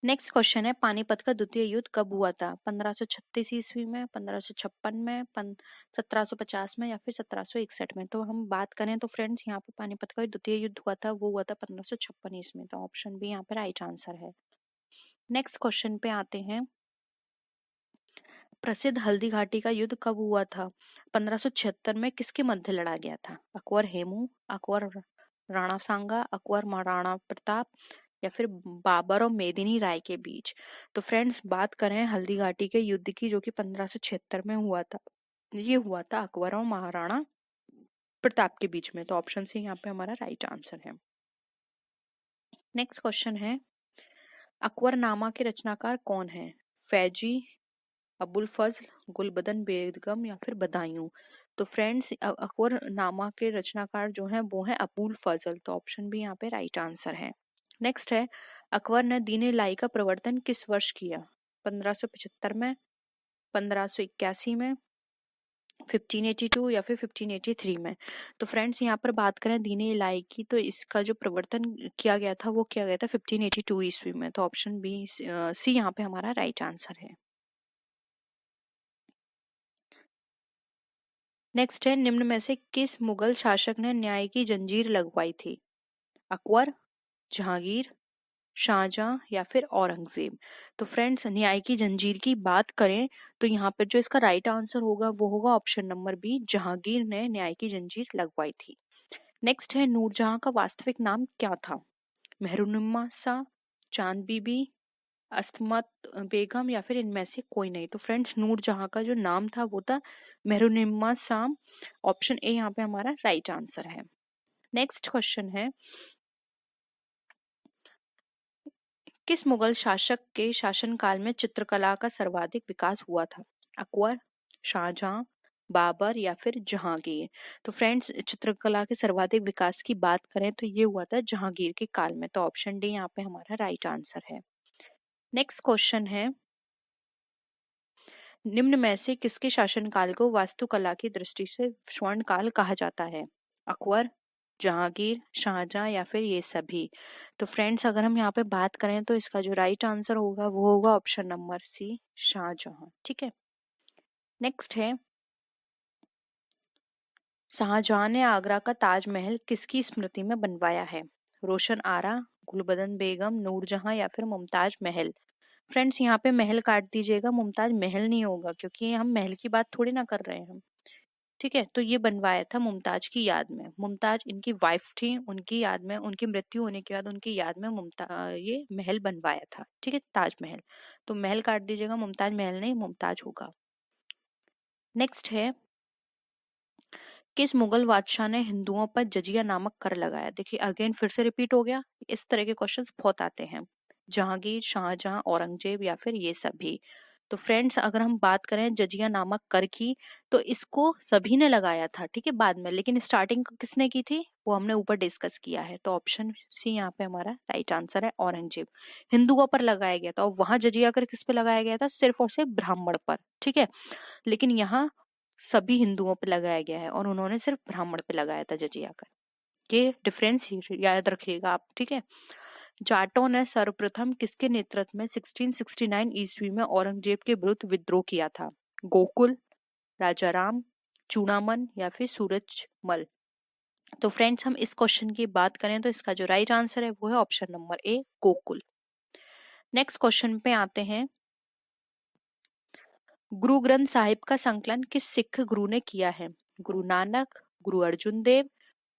नेक्स्ट क्वेश्चन है, पानीपत का द्वितीय युद्ध कब हुआ था? 1536 ईस्वी में, 1556 में, 1750 में या फिर 1761 में? तो हम बात करें तो फ्रेंड्स यहाँ पे पानीपत का द्वितीय युद्ध हुआ था, वो हुआ था 1556 ईस्वी में। तो ऑप्शन बी यहाँ पे राइट आंसर है। नेक्स्ट क्वेश्चन पे आते हैं, प्रसिद्ध हल्दी घाटी का युद्ध कब हुआ था? 1576 में किसके मध्य लड़ा गया था? अकबर हेमू, अकबर राणा सांगा, अकबर महाराणा प्रताप या फिर बाबर और मेदिनी राय के बीच? तो फ्रेंड्स बात करें हल्दी घाटी के युद्ध की, जो कि 1576 में हुआ था, ये हुआ था अकबर और महाराणा प्रताप के बीच में। तो ऑप्शन सी यहाँ पे हमारा राइट आंसर है। नेक्स्ट क्वेश्चन है, अकबरनामा के रचनाकार कौन है? फैजी, अबुल फजल, गुलबदन बेगम या फिर बदायूं? तो फ्रेंड्स अकबरनामा के रचनाकार जो है वो है अबुल फजल। तो ऑप्शन भी यहाँ पे राइट आंसर है। नेक्स्ट है, अकबर ने दीन इलाही का प्रवर्तन किस वर्ष किया? 1575 में, 1581 में, 1582 या फिर 1583 में? तो फ्रेंड्स यहाँ पर बात करें दीन इलाही की, तो इसका जो प्रवर्तन किया गया था वो किया गया था 1582 ईस्वी में। तो ऑप्शन बी सी यहाँ पे हमारा राइट आंसर है। नेक्स्ट है, निम्न में से किस मुगल शासक ने न्याय की जंजीर लगवाई थी? अकबर, जहांगीर, शाहजहां या फिर औरंगजेब? तो फ्रेंड्स न्याय की जंजीर की बात करें तो यहाँ पर जो इसका राइट आंसर होगा वो होगा ऑप्शन नंबर बी, जहांगीर ने न्याय की जंजीर लगवाई थी। नेक्स्ट है, नूरजहां का वास्तविक नाम क्या था? मेहरुनिम्मा शाह, चांद बीबी, अस्तमत बेगम या फिर इनमें से कोई नहीं? तो फ्रेंड्स नूरजहां का जो नाम था वो था मेहरुनिम्मा शाह। ऑप्शन ए यहाँ पे हमारा राइट आंसर है। नेक्स्ट क्वेश्चन है, किस मुगल शासक के शासनकाल में चित्रकला का सर्वाधिक विकास हुआ था? अकबर, शाहजहां, बाबर या फिर जहांगीर? तो फ्रेंड्स चित्रकला के सर्वाधिक विकास की बात करें तो ये हुआ था जहांगीर के काल में। तो ऑप्शन डी यहाँ पे हमारा राइट आंसर है। नेक्स्ट क्वेश्चन है, निम्न में से किसके शासनकाल को वास्तुकला की दृष्टि से स्वर्ण काल कहा जाता है? अकबर, जहांगीर, शाहजहां या फिर ये सभी? तो फ्रेंड्स अगर हम यहाँ पे बात करें तो इसका जो राइट आंसर होगा वो होगा ऑप्शन नंबर सी, शाहजहां। ठीक है। नेक्स्ट है, शाहजहां ने आगरा का ताजमहल किसकी स्मृति में बनवाया है? रोशन आरा, गुलबदन बेगम, नूरजहां या फिर मुमताज महल? फ्रेंड्स यहाँ पे महल काट दीजिएगा, मुमताज महल नहीं होगा, क्योंकि हम महल की बात थोड़ी ना कर रहे हैं। ठीक है, तो ये बनवाया था मुमताज की याद में। मुमताज इनकी वाइफ थी, उनकी याद में, उनकी मृत्यु होने के बाद उनकी याद में ये महल बनवाया था। ठीक है, ताजमहल। तो महल काट दीजिएगा, मुमताज महल नहीं, मुमताज होगा। नेक्स्ट है, किस मुगल बादशाह ने हिंदुओं पर जजिया नामक कर लगाया? देखिए अगेन फिर से रिपीट हो गया, इस तरह के क्वेश्चंस बहुत आते हैं। जहांगीर, शाहजहां, औरंगजेब या फिर ये सभी? तो फ्रेंड्स अगर हम बात करें जजिया नामक कर की, तो इसको सभी ने लगाया था, ठीक है, बाद में, लेकिन स्टार्टिंग किसने की थी वो हमने ऊपर डिस्कस किया है। तो ऑप्शन सी यहाँ पे हमारा राइट आंसर है, औरंगजेब। हिंदुओं पर लगाया गया था, और वहां जजिया कर किस पे लगाया गया था? सिर्फ और सिर्फ ब्राह्मण पर। ठीक है, लेकिन यहाँ सभी हिंदुओं पे लगाया गया है और उन्होंने सिर्फ ब्राह्मण पे लगाया था जजिया कर। ये डिफरेंस याद रखिएगा आप। ठीक है, जाटों ने सर्वप्रथम किसके नेतृत्व में 1669 ईस्वी में औरंगजेब के विरुद्ध विद्रोह किया था? गोकुल, राजाराम, चूड़ामन या फिर सूरजमल? तो फ्रेंड्स हम इस क्वेश्चन की बात करें तो इसका जो राइट आंसर है वो है ऑप्शन नंबर ए, गोकुल। नेक्स्ट क्वेश्चन पे आते हैं, गुरु ग्रंथ साहिब का संकलन किस सिख गुरु ने किया है? गुरु नानक, गुरु अर्जुन देव,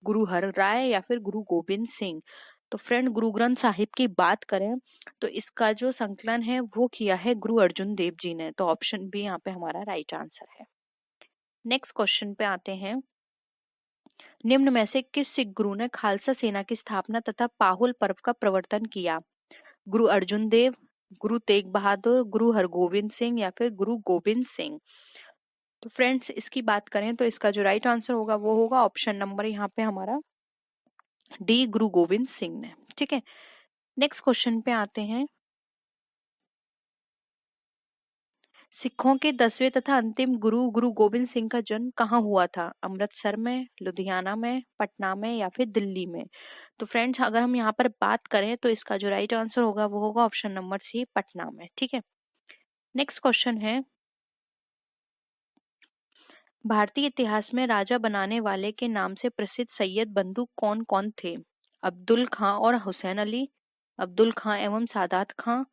गुरु हर राय या फिर गुरु गोविंद सिंह? तो फ्रेंड गुरु ग्रंथ साहिब की बात करें तो इसका जो संकलन है वो किया है गुरु अर्जुन देव जी ने। तो ऑप्शन बी यहाँ पे हमारा राइट आंसर है। नेक्स्ट क्वेश्चन पे आते हैं, निम्न में से किस सिख गुरु ने खालसा सेना की स्थापना तथा पाहुल पर्व का प्रवर्तन किया? गुरु अर्जुन देव, गुरु तेग बहादुर, गुरु हरगोविंद सिंह या फिर गुरु गोविंद सिंह? तो फ्रेंड्स इसकी बात करें तो इसका जो राइट आंसर होगा वो होगा ऑप्शन नंबर यहाँ पे हमारा डी, गुरु गोविंद सिंह ने। ठीक है, नेक्स्ट क्वेश्चन पे आते हैं, सिखों के 10वें तथा अंतिम गुरु गुरु गोविंद सिंह का जन्म कहाँ हुआ था? अमृतसर में, लुधियाना में, पटना में या फिर दिल्ली में? तो फ्रेंड्स अगर हम यहाँ पर बात करें तो इसका जो राइट आंसर होगा वो होगा ऑप्शन नंबर सी, पटना में। ठीक है, नेक्स्ट क्वेश्चन है, भारतीय इतिहास में राजा बनाने वाले के नाम से प्रसिद्ध सैयद बंधु कौन कौन थे? अब्दुल खां और हुसैन अली, अब्दुल खां एवं सादात खां,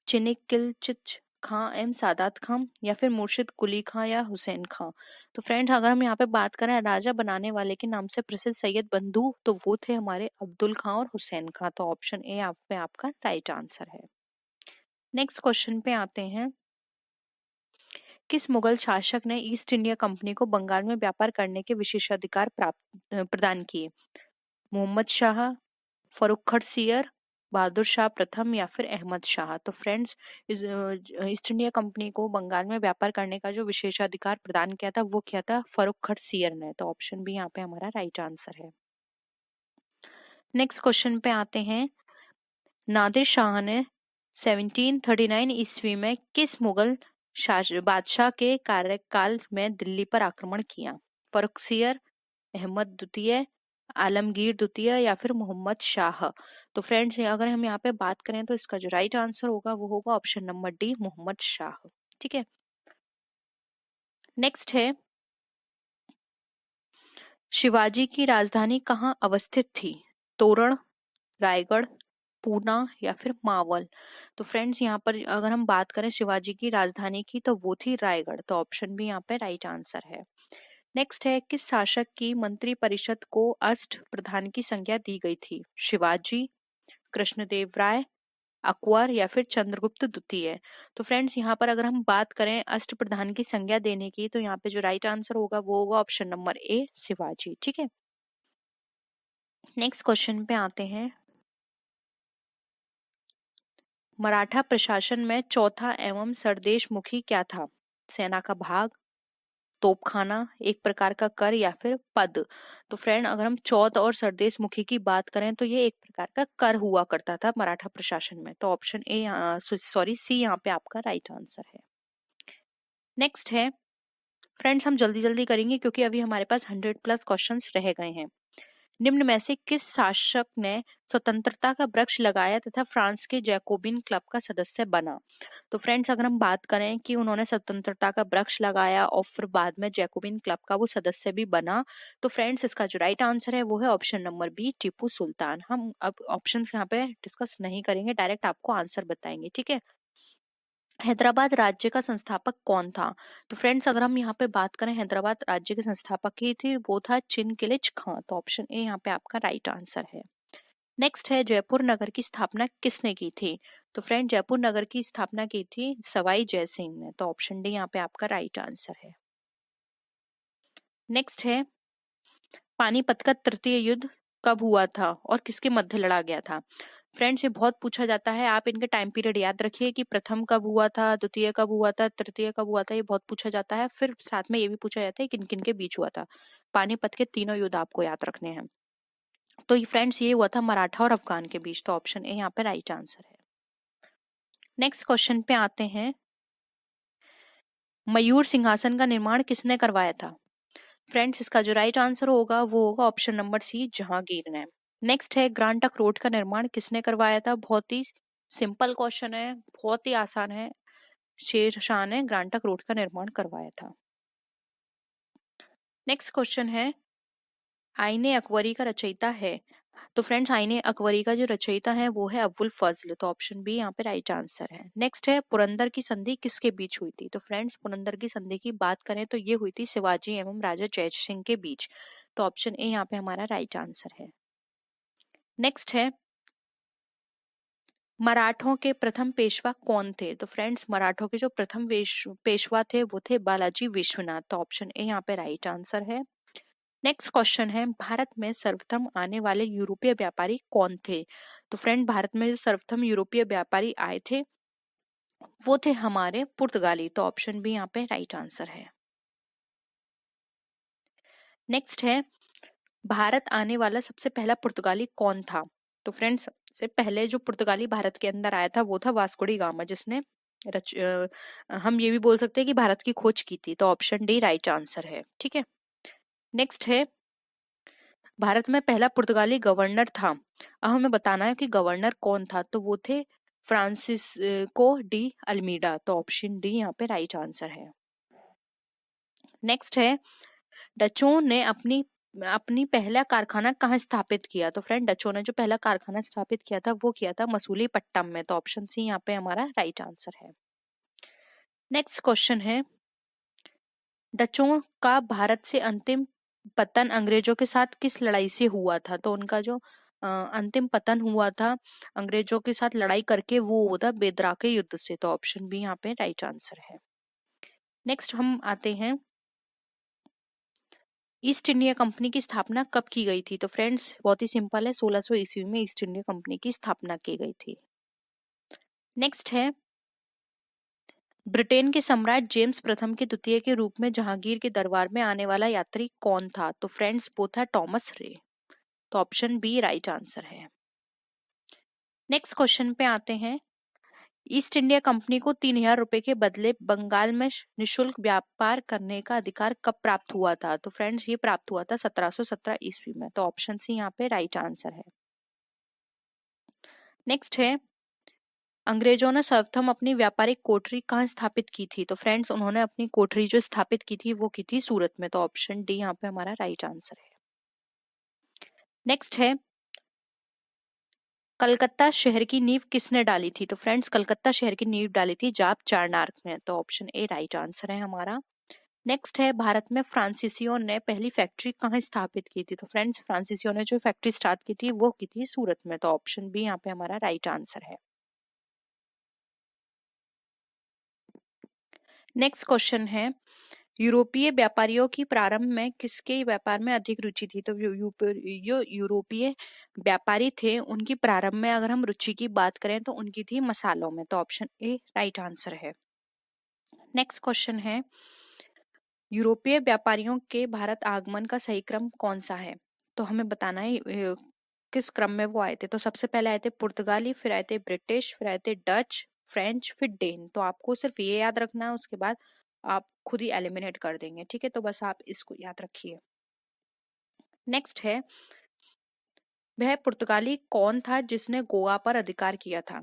चिनिकिलचिच खां एवं सादात खां या फिर मुर्शिद कुली खां या हुसैन खां? तो फ्रेंड्स अगर हम यहाँ पे बात करें राजा बनाने वाले के नाम से प्रसिद्ध सैयद बंधु, तो वो थे हमारे अब्दुल खां और हुसैन खां। तो ऑप्शन ए आप पे आपका राइट आंसर है। नेक्स्ट क्वेश्चन पे आते हैं, किस मुगल शासक ने ईस्ट इंडिया कंपनी को बंगाल में व्यापार करने के विशेषाधिकार प्रदान किए? मोहम्मद शाह, फर्रुखर सियर, बहादुर शाह प्रथम या फिर अहमद शाह? तो फ्रेंड्स ईस्ट इंडिया कंपनी को बंगाल में व्यापार करने का जो विशेषाधिकार प्रदान किया था वो किया था फर्रुखर सियर ने। तो ऑप्शन बी यहाँ पे हमारा राइट आंसर है। नेक्स्ट क्वेश्चन पे आते हैं, नादिर शाह ने 1739 ईस्वी में किस मुगल बादशाह के कार्यकाल में दिल्ली पर आक्रमण किया? फर्रुखसियर, अहमद द्वितीय, आलमगीर द्वितीय या फिर मोहम्मद शाह? तो फ्रेंड्स अगर हम यहाँ पे बात करें तो इसका जो राइट आंसर होगा वो होगा option number D, Mohammad Shah. ठीक है, नेक्स्ट है, शिवाजी की राजधानी कहाँ अवस्थित थी? तोरण, रायगढ़, पूना या फिर मावल? तो फ्रेंड्स यहाँ पर अगर हम बात करें शिवाजी की राजधानी की तो वो थी रायगढ़। तो ऑप्शन बी यहाँ पे राइट आंसर है। नेक्स्ट है, किस शासक की मंत्री परिषद को अष्ट प्रधान की संज्ञा दी गई थी? शिवाजी, कृष्णदेव राय, अकबर या फिर चंद्रगुप्त द्वितीय? तो फ्रेंड्स यहाँ पर अगर हम बात करें अष्ट प्रधान की संज्ञा देने की तो यहाँ पे जो राइट आंसर होगा वो होगा ऑप्शन नंबर ए, शिवाजी। ठीक है, नेक्स्ट क्वेश्चन पे आते हैं, मराठा प्रशासन में चौथा एवं सरदेशमुखी क्या था? सेना का भाग, तोपखाना, एक प्रकार का कर या फिर पद? तो फ्रेंड अगर हम चौथ और सरदेशमुखी की बात करें तो ये एक प्रकार का कर हुआ करता था मराठा प्रशासन में। तो ऑप्शन ए सॉरी सी यहाँ पे आपका राइट आंसर है। नेक्स्ट है, फ्रेंड्स हम जल्दी जल्दी करेंगे क्योंकि अभी हमारे पास 100+ क्वेश्चंस रह गए हैं। निम्न में से किस शासक ने स्वतंत्रता का वृक्ष लगाया तथा फ्रांस के जैकोबिन क्लब का सदस्य बना? तो फ्रेंड्स अगर हम बात करें कि उन्होंने स्वतंत्रता का वृक्ष लगाया और फिर बाद में जैकोबिन क्लब का वो सदस्य भी बना, तो फ्रेंड्स इसका जो राइट आंसर है वो है option number B, Tipu Sultan. हम अब ऑप्शंस यहाँ पे डिस्कस नहीं करेंगे, डायरेक्ट आपको आंसर बताएंगे। ठीक है, हैदराबाद राज्य का संस्थापक कौन था? तो फ्रेंड्स अगर हम यहाँ पे बात करें हैदराबाद राज्य के संस्थापक ही थे वो था चिनकिलिच खां। तो ऑप्शन ए यहाँ पे आपका राइट आंसर है। नेक्स्ट है, जयपुर नगर की स्थापना किसने की थी? तो फ्रेंड जयपुर नगर की स्थापना की थी सवाई जयसिंह ने। तो ऑप्शन डी यहाँ पे आपका राइट आंसर है। नेक्स्ट है, पानीपत का तृतीय युद्ध कब हुआ था और किसके मध्य लड़ा गया था? फ्रेंड्स ये बहुत पूछा जाता है, आप इनके टाइम पीरियड याद रखिए कि प्रथम कब हुआ था, द्वितीय कब हुआ था, तृतीय कब हुआ था, ये बहुत पूछा जाता है। फिर साथ में ये भी पूछा जाता है किन किन के बीच हुआ था। पानीपत के तीनों युद्ध आपको याद रखने हैं। तो ये फ्रेंड्स ये हुआ था मराठा और अफगान के बीच। तो ऑप्शन ए यहाँ पे राइट आंसर है। नेक्स्ट क्वेश्चन पे आते हैं, मयूर सिंहासन का निर्माण किसने करवाया था? फ्रेंड्स इसका जो राइट आंसर होगा वो होगा ऑप्शन नंबर सी, जहांगीर ने। नेक्स्ट है, ग्रांड ट्रंक रोड का निर्माण किसने करवाया था? बहुत ही सिंपल क्वेश्चन है, बहुत ही आसान है, शेर शाह ने ग्रांड ट्रंक रोड का निर्माण करवाया था। नेक्स्ट क्वेश्चन है, आईने अकबरी का रचयिता है? तो फ्रेंड्स आईने अकबरी का जो रचयिता है वो है अबुल फजल। तो ऑप्शन बी यहाँ पे राइट आंसर है। नेक्स्ट है, पुरंदर की संधि किसके बीच हुई थी? तो फ्रेंड्स पुरंदर की संधि की बात करें तो ये हुई थी शिवाजी एवं राजा जय सिंह के बीच। तो ऑप्शन ए यहाँ पे हमारा राइट आंसर है। नेक्स्ट है, मराठों के प्रथम पेशवा कौन थे? तो फ्रेंड्स मराठों के जो प्रथम पेशवा थे वो थे बालाजी विश्वनाथ। तो ऑप्शन ए यहाँ पे राइट आंसर है। नेक्स्ट क्वेश्चन है, भारत में सर्वप्रथम आने वाले यूरोपीय व्यापारी कौन थे? तो फ्रेंड भारत में जो सर्वप्रथम यूरोपीय व्यापारी आए थे वो थे हमारे पुर्तगाली। तो ऑप्शन बी यहाँ पे राइट आंसर है। नेक्स्ट है, भारत आने वाला सबसे पहला पुर्तगाली कौन था? तो फ्रेंड्स सबसे पहले जो पुर्तगाली भारत के अंदर आया था वो था वास्को डी गामा, जिसने हम ये भी बोल सकते हैं कि भारत की खोज की थी, तो ऑप्शन डी राइट आंसर है। ठीक है, नेक्स्ट है, भारत में पहला पुर्तगाली गवर्नर था। अब हमें बताना है कि गवर्नर कौन था, तो वो थे फ्रांसिस्को डी अल्मीडा, तो ऑप्शन डी यहाँ पे राइट आंसर है। नेक्स्ट है, डचों ने अपनी अपनी पहला कारखाना कहाँ स्थापित किया, तो फ्रेंड डचों ने जो पहला कारखाना स्थापित किया था वो किया था मसूलीपट्टनम में, तो ऑप्शन सी यहाँ पे हमारा राइट आंसर है। नेक्स्ट क्वेश्चन है, डचों का भारत से अंतिम पतन अंग्रेजों के साथ किस लड़ाई से हुआ था, तो उनका जो अंतिम पतन हुआ था अंग्रेजों के साथ लड़ाई करके वो हुआ था बेदरा के युद्ध से, तो ऑप्शन बी यहाँ पे राइट आंसर है। नेक्स्ट हम आते हैं, ईस्ट इंडिया कंपनी की स्थापना कब की गई थी, तो फ्रेंड्स बहुत ही सिंपल है, 1600 ईस्वी में ईस्ट इंडिया कंपनी की स्थापना की गई थी। नेक्स्ट है, ब्रिटेन के सम्राट जेम्स प्रथम के द्वितीय के रूप में जहांगीर के दरबार में आने वाला यात्री कौन था, तो फ्रेंड्स वो था थॉमस रे, तो ऑप्शन बी राइट आंसर है। नेक्स्ट क्वेश्चन पे आते हैं, ईस्ट इंडिया कंपनी को 3000 रुपए के बदले बंगाल में निशुल्क व्यापार करने का अधिकार कब प्राप्त हुआ था, तो फ्रेंड्स ये प्राप्त हुआ था 1717 ईस्वी में, तो ऑप्शन सी यहाँ पे राइट आंसर है। नेक्स्ट है, अंग्रेजों ने सर्वप्रथम अपनी व्यापारिक कोठरी कहाँ स्थापित की थी, तो फ्रेंड्स उन्होंने अपनी कोठरी जो स्थापित की थी वो की थी सूरत में, तो ऑप्शन डी यहाँ पे हमारा राइट आंसर है। नेक्स्ट है, कलकत्ता शहर की नींव किसने डाली थी, तो फ्रेंड्स कलकत्ता शहर की नींव डाली थी जाप चारनार्क में, तो ऑप्शन ए राइट आंसर है हमारा। नेक्स्ट है, भारत में फ्रांसीसियों ने पहली फैक्ट्री कहाँ स्थापित की थी, तो फ्रेंड्स फ्रांसीसियों ने जो फैक्ट्री स्टार्ट की थी वो की थी सूरत में, तो ऑप्शन बी यहाँ पे हमारा राइट आंसर है। नेक्स्ट क्वेश्चन है, यूरोपीय व्यापारियों की प्रारंभ में किसके व्यापार में अधिक रुचि थी, तो जो यूरोपीय व्यापारी थे उनकी प्रारंभ में अगर हम रुचि की बात करें तो उनकी थी मसालों में, तो ऑप्शन ए राइट आंसर है। नेक्स्ट क्वेश्चन है, यूरोपीय व्यापारियों के भारत आगमन का सही क्रम कौन सा है, तो हमें बताना है किस क्रम में वो आए थे, तो सबसे पहले आए थे पुर्तगाली, फिर आए थे ब्रिटिश, फिर आए थे डच, फ्रेंच, फिर डेन, तो आपको सिर्फ ये याद रखना है, उसके बाद आप खुद ही एलिमिनेट कर देंगे। ठीक है, तो बस आप इसको याद रखिए। नेक्स्ट है, वह पुर्तगाली कौन था जिसने गोवा पर अधिकार किया था,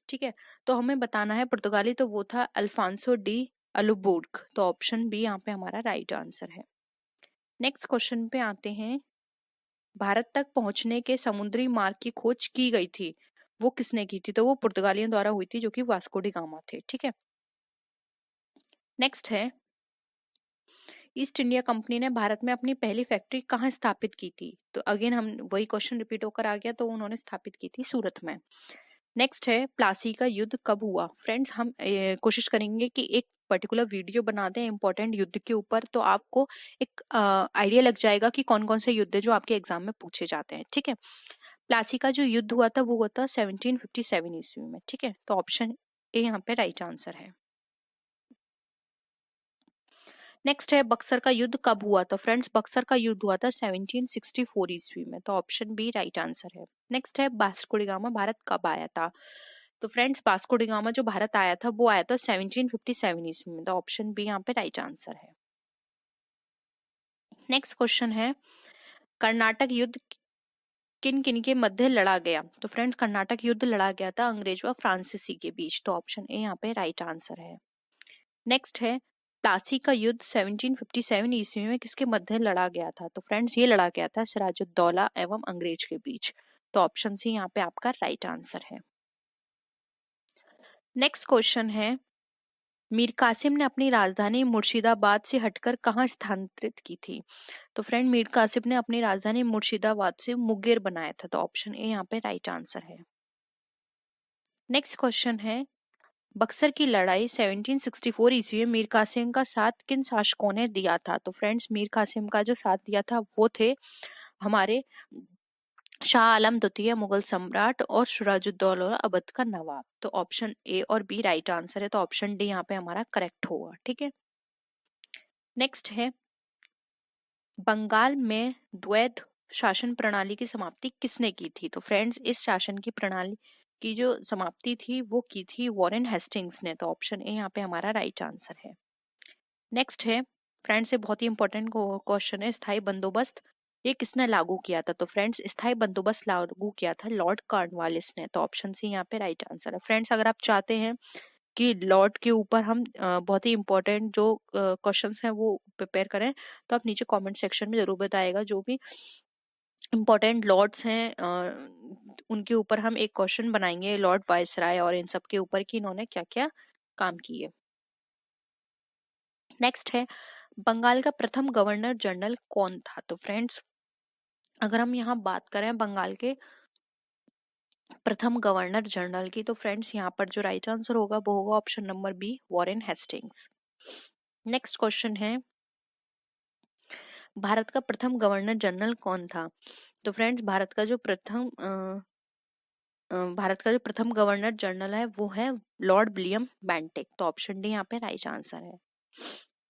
ठीक है, तो हमें बताना है पुर्तगाली, तो वो था अल्फांसो डी अलुबुर्ग, तो ऑप्शन बी यहाँ पे हमारा राइट आंसर है। नेक्स्ट क्वेश्चन पे आते हैं, भारत तक पहुंचने के समुद्री मार्ग की खोज की गई थी, वो किसने की थी, तो वो पुर्तगालियों द्वारा हुई थी जो कि वास्को डी गामा थे। ठीक है, नेक्स्ट है, ईस्ट इंडिया कंपनी ने भारत में अपनी पहली फैक्ट्री कहाँ स्थापित की थी, तो अगेन हम वही क्वेश्चन रिपीट होकर आ गया, तो उन्होंने स्थापित की थी सूरत में। नेक्स्ट है, प्लासी का युद्ध कब हुआ, फ्रेंड्स हम कोशिश करेंगे कि एक पर्टिकुलर वीडियो बना दें इंपॉर्टेंट युद्ध के ऊपर, तो आपको एक आइडिया लग जाएगा कि कौन कौन से युद्ध है जो आपके एग्जाम में पूछे जाते हैं। ठीक है, प्लासी का जो युद्ध हुआ था वो हुआ था 1757 ईस्वी में। ठीक है, तो ऑप्शन ए यहाँ पे राइट आंसर है। नेक्स्ट है, बक्सर का युद्ध कब हुआ, तो फ्रेंड्स बक्सर का युद्ध हुआ था 1764 ईस्वी में, तो ऑप्शन बी राइट आंसर है। नेक्स्ट है, वास्को डी गामा भारत कब आया था, तो फ्रेंड्स वास्को डी गामा जो भारत आया था वो आया था 1757 ईस्वी में, तो ऑप्शन बी यहाँ पे राइट आंसर है। नेक्स्ट क्वेश्चन है, कर्नाटक युद्ध किन किन के मध्य लड़ा गया, तो फ्रेंड्स कर्नाटक युद्ध लड़ा गया था अंग्रेज व फ्रांसीसी के बीच, तो ऑप्शन ए यहाँ पे राइट आंसर है। नेक्स्ट है, प्लासी का युद्ध 1757 ईस्वी में किसके मध्य लड़ा गया था, तो फ्रेंड्स ये लड़ा गया था सिराजुद्दौला एवं अंग्रेज के बीच, तो ऑप्शन सी यहाँ पे आपका राइट आंसर है। नेक्स्ट क्वेश्चन है, मीर कासिम ने अपनी राजधानी मुर्शिदाबाद से हटकर कहाँ स्थानांतरित की थी, तो फ्रेंड मीर कासिम ने अपनी राजधानी मुर्शिदाबाद से मुंगेर बनाया था, तो ऑप्शन ए यहाँ पे राइट आंसर है। नेक्स्ट क्वेश्चन है, बक्सर की लड़ाई 1764 ईस्वी में मीर कासिम का साथ किन शासकों ने दिया था, तो फ्रेंड्स मीर कासिम का जो साथ दिया था वो थे हमारे शाह आलम द्वितीय मुगल सम्राट और सिराजुद्दौला अवध का नवाब, तो ऑप्शन ए और बी राइट आंसर है, तो ऑप्शन डी यहाँ पे हमारा करेक्ट होगा। ठीक है, नेक्स्ट है, बंगाल में द्वैध शासन प्रणाली की समाप्ति किसने की थी, तो फ्रेंड्स इस शासन की प्रणाली की जो समाप्ति थी वो की थी वॉरेन हेस्टिंग्स ने। तो ऑप्शन ए यहाँ पे हमारा राइट आंसर है। नेक्स्ट है फ्रेंड्स, ये बहुत ही इंपॉर्टेंट क्वेश्चन है, स्थायी बंदोबस्त ये किसने लागू किया था? तो फ्रेंड्स स्थायी बंदोबस्त लागू किया था लॉर्ड कॉर्नवालिस ने। तो ऑप्शन सी यहाँ पे राइट आंसर है। फ्रेंड्स, अगर आप चाहते हैं कि लॉर्ड के ऊपर हम बहुत ही इंपॉर्टेंट जो क्वेश्चंस हैं वो प्रिपेयर करें, तो आप नीचे कमेंट सेक्शन में जरूर बताइएगा। जो भी इम्पोर्टेंट लॉर्ड्स हैं उनके ऊपर हम एक क्वेश्चन बनाएंगे, लॉर्ड वायसराय और इन सब के ऊपर कि इन्होंने क्या क्या काम किए। नेक्स्ट है बंगाल का प्रथम गवर्नर जनरल कौन था? तो फ्रेंड्स, अगर हम यहाँ बात करें बंगाल के प्रथम गवर्नर जनरल की, तो फ्रेंड्स यहाँ पर जो राइट आंसर होगा वो होगा option number B, Warren Hastings. Next question है भारत का प्रथम गवर्नर जनरल कौन था? तो फ्रेंड्स, भारत का जो प्रथम गवर्नर जनरल है वो है लॉर्ड विलियम बेंटिक। तो ऑप्शन डी यहाँ पे राइट आंसर है।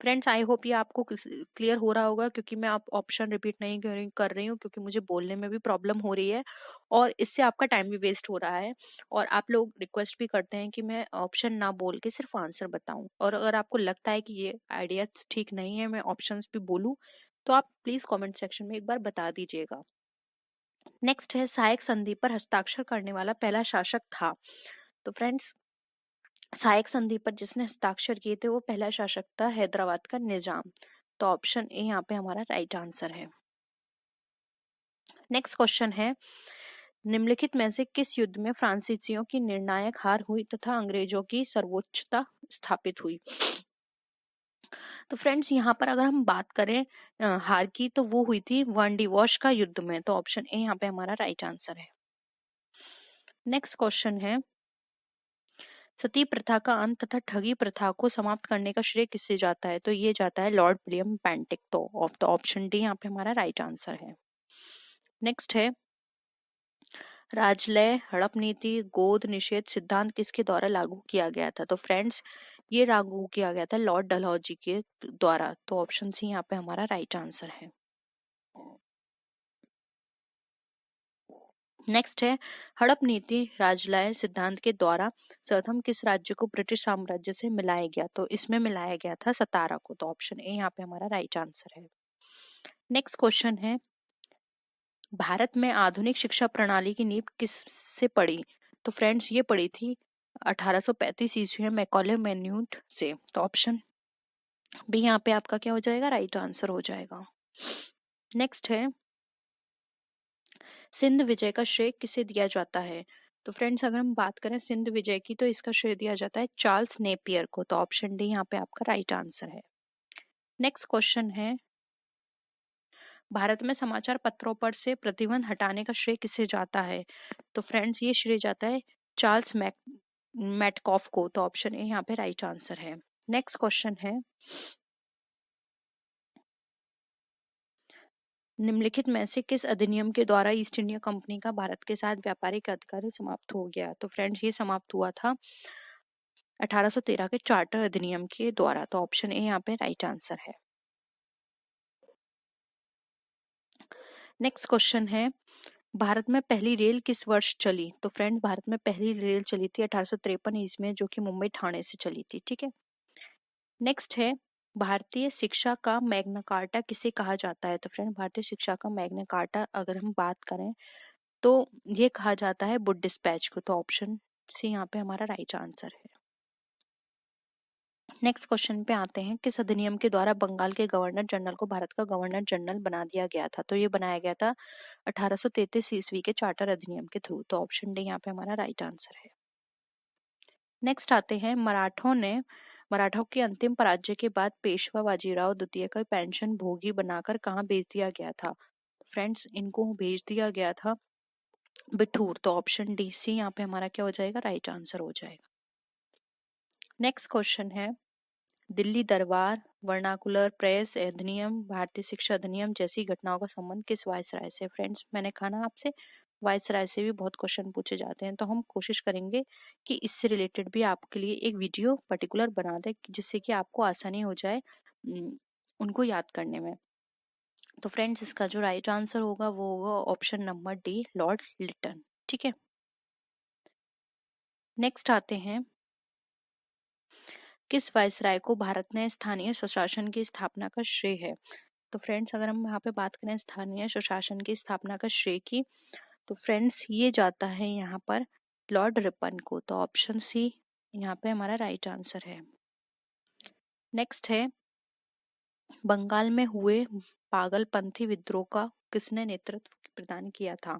फ्रेंड्स, आई होप ये आपको क्लियर हो रहा होगा, क्योंकि मैं आप ऑप्शन रिपीट नहीं कर रही हूँ, क्योंकि मुझे बोलने में भी प्रॉब्लम हो रही है और इससे आपका टाइम भी वेस्ट हो रहा है। और आप लोग रिक्वेस्ट भी करते हैं कि मैं ऑप्शन ना बोल के सिर्फ आंसर बताऊं, और अगर आपको लगता है कि ये आइडिया ठीक नहीं है मैं ऑप्शंस भी बोलूं, तो आप प्लीज कमेंट सेक्शन में एक बार बता दीजिएगा। नेक्स्ट है सहायक संधि पर हस्ताक्षर करने वाला पहला शासक था? तो फ्रेंड्स, सहायक संधि पर जिसने हस्ताक्षर किए थे वो पहला शासक था हैदराबाद का निजाम। तो ऑप्शन ए यहाँ पे हमारा राइट आंसर है। नेक्स्ट क्वेश्चन है निम्नलिखित में से किस युद्ध में फ्रांसीसियों की निर्णायक हार हुई तथा अंग्रेजों की सर्वोच्चता स्थापित हुई? तो फ्रेंड्स, यहाँ पर अगर हम बात करें हार की, तो वो हुई थी वन डिवॉश का युद्ध में। तो ऑप्शन ए यहाँ पे हमारा राइट आंसर है। नेक्स्ट क्वेश्चन है सती प्रथा का अंत तथा ठगी प्रथा को समाप्त करने का श्रेय किससे जाता है? तो ये जाता है लॉर्ड विलियम बेंटिक। तो ऑप्शन डी यहाँ पे हमारा राइट आंसर है। नेक्स्ट है राजलय, हड़प नीति, गोद निषेध सिद्धांत किसके द्वारा लागू किया गया था? तो फ्रेंड्स, ये लागू किया गया था लॉर्ड डलहौजी के द्वारा। तो ऑप्शन सी यहाँ पे हमारा राइट आंसर है। नेक्स्ट है हड़प नीति राजलय सिद्धांत के द्वारा सर्वप्रथम किस राज्य को ब्रिटिश साम्राज्य से मिलाया गया? तो इसमें मिलाया गया था सतारा को। तो ऑप्शन ए यहाँ पे हमारा राइट आंसर है। नेक्स्ट क्वेश्चन है भारत में आधुनिक शिक्षा प्रणाली की नींव किस से पड़ी? तो फ्रेंड्स, ये पड़ी थी 1835 ईस्वी में मैकॉले मैन्यूट से। तो ऑप्शन बी यहाँ पे आपका क्या हो जाएगा? राइट आंसर हो जाएगा। नेक्स्ट है सिंध विजय का श्रेय किसे दिया जाता है? तो फ्रेंड्स, अगर हम बात करें सिंध विजय की, तो इसका श्रेय दिया जाता है चार्ल्स नेपियर को। तो ऑप्शन डी यहाँ पे आपका राइट आंसर है। नेक्स्ट क्वेश्चन है भारत में समाचार पत्रों पर से प्रतिबंध हटाने का श्रेय किसे जाता है? तो फ्रेंड्स, ये श्रेय जाता है चार्ल्स मैटकॉफ को। तो ऑप्शन ए यहाँ पे राइट आंसर है। नेक्स्ट क्वेश्चन है निम्नलिखित में से किस अधिनियम के द्वारा ईस्ट इंडिया कंपनी का भारत के साथ व्यापारिक अधिकार समाप्त हो गया? तो फ्रेंड्स, ये समाप्त हुआ था 1813 के चार्टर अधिनियम के द्वारा। तो ऑप्शन ए यहाँ पे राइट आंसर है। नेक्स्ट क्वेश्चन है भारत में पहली रेल किस वर्ष चली? तो फ्रेंड, भारत में पहली रेल चली थी 1853 ईस्वी में, जो कि मुंबई ठाणे से चली थी। ठीक है। नेक्स्ट है भारतीय शिक्षा का मैग्ना कार्टा किसे कहा जाता है? तो फ्रेंड, भारतीय शिक्षा का मैग्ना कार्टा अगर हम बात करें तो ये कहा जाता है वुड डिस्पैच को। तो ऑप्शन सी यहाँ पे हमारा राइट आंसर है। नेक्स्ट क्वेश्चन पे आते हैं किस अधिनियम के द्वारा बंगाल के गवर्नर जनरल को भारत का गवर्नर जनरल बना दिया गया था? तो ये बनाया गया था 1833 ईस्वी के चार्टर अधिनियम के थ्रू। तो ऑप्शन डी यहाँ पे हमारा राइट आंसर है। नेक्स्ट आते हैं मराठों के अंतिम पराजय के बाद पेशवा बाजीराव द्वितीय का पेंशन भोगी बनाकर कहाँ भेज दिया गया था? फ्रेंड्स, इनको भेज दिया गया था बिठूर। तो ऑप्शन डी सी यहाँ पे हमारा क्या हो जाएगा? राइट आंसर हो जाएगा। नेक्स्ट क्वेश्चन है दिल्ली दरबार, वर्नाकुलर प्रेस अधिनियम, भारतीय शिक्षा अधिनियम जैसी घटनाओं का संबंध किस वायसराय से? फ्रेंड्स, मैंने कहा ना आपसे, वायसराय से भी बहुत क्वेश्चन पूछे जाते हैं, तो हम कोशिश करेंगे कि इससे रिलेटेड भी आपके लिए एक वीडियो पर्टिकुलर बना दें, जिससे कि आपको आसानी हो जाए उनको याद करने में। तो फ्रेंड्स, इसका जो राइट आंसर होगा वो होगा option number D, Lord Lytton. ठीक है। नेक्स्ट आते हैं, किस वायसराय को भारत ने स्थानीय स्वशासन की स्थापना का श्रेय है? तो फ्रेंड्स अगर हम यहाँ पे बात करें स्थानीय स्वशासन की स्थापना का श्रेय की, तो फ्रेंड्स ये जाता है यहाँ पर लॉर्ड रिपन को। तो ऑप्शन सी यहाँ पे हमारा राइट आंसर है। नेक्स्ट है, बंगाल में हुए पागलपंथी विद्रोह का किसने नेतृत्व प्रदान किया था?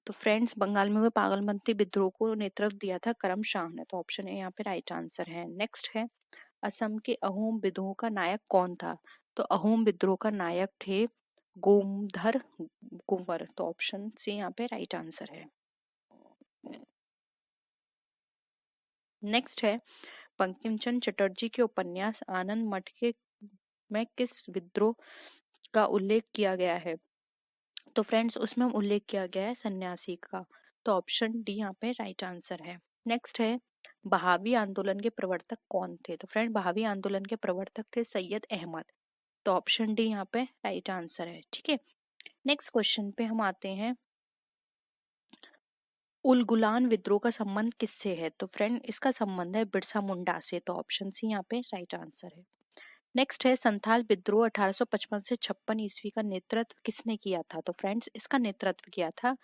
तो फ्रेंड्स बंगाल में हुए पागलपंथी विद्रोह को नेतृत्व दिया था करम शाह ने। तो ऑप्शन ए यहाँ पे राइट आंसर है। नेक्स्ट है, असम के अहोम विद्रोह का नायक कौन था? तो अहोम विद्रोह का नायक थे गोमधर कुंवर। तो ऑप्शन सी यहाँ पे राइट आंसर है। नेक्स्ट है, बंकिम चंद्र चटर्जी के उपन्यास आनंद मठ के में किस विद्रोह का उल्लेख किया गया है? तो फ्रेंड्स उसमें उल्लेख किया गया है सन्यासी का। तो ऑप्शन डी यहाँ पे राइट आंसर है। नेक्स्ट है, बहावी आंदोलन के प्रवर्तक कौन थे? तो फ्रेंड बहावी आंदोलन के प्रवर्तक थे सैयद अहमद। तो ऑप्शन डी यहाँ पे राइट आंसर है। ठीक है, नेक्स्ट क्वेश्चन पे हम आते हैं, उलगुलान विद्रोह का संबंध किससे है? तो फ्रेंड इसका संबंध है बिरसा मुंडा से। तो ऑप्शन सी यहाँ पे राइट आंसर है। नेक्स्ट है, संथाल विद्रोह 1855 से 56 ईस्वी का नेतृत्व किसने किया था? तो फ्रेंड्स इसका नेतृत्व किया था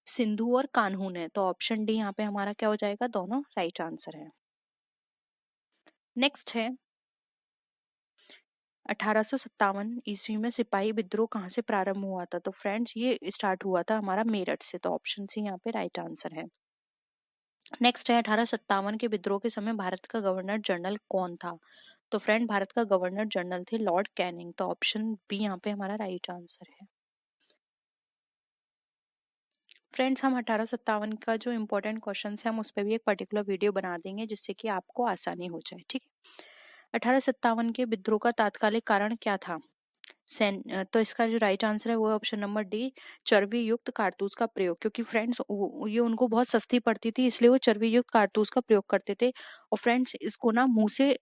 सिंधु और कान्हू ने। तो ऑप्शन डी यहाँ पे हमारा क्या हो जाएगा? दोनों राइट आंसर है। नेक्स्ट है, 1857 ईस्वी में सिपाही विद्रोह कहाँ से प्रारंभ हुआ था? तो फ्रेंड्स ये स्टार्ट हुआ था हमारा मेरठ से। तो ऑप्शन सी यहाँ पे राइट आंसर है। नेक्स्ट है, 1857 के विद्रोह के समय भारत का गवर्नर जनरल कौन था? तो फ्रेंड भारत का गवर्नर जनरल थे लॉर्ड कैनिंग। तो ऑप्शन बी यहाँ पे हमारा राइट आंसर है। फ्रेंड्स हम 1857 का जो इम्पोर्टेंट क्वेश्चन है हम उस पर भी एक पर्टिकुलर वीडियो बना देंगे जिससे कि आपको आसानी हो जाए। ठीक है, 1857 के विद्रोह का तात्कालिक कारण क्या था? तो इसका जो राइट आंसर है वो ऑप्शन नंबर डी, चर्बी युक्त कारतूस का प्रयोग। क्योंकि फ्रेंड्स ये उनको बहुत सस्ती पड़ती थी इसलिए वो चर्बी युक्त कारतूस का प्रयोग करते थे। और फ्रेंड्स इसको ना मुंह से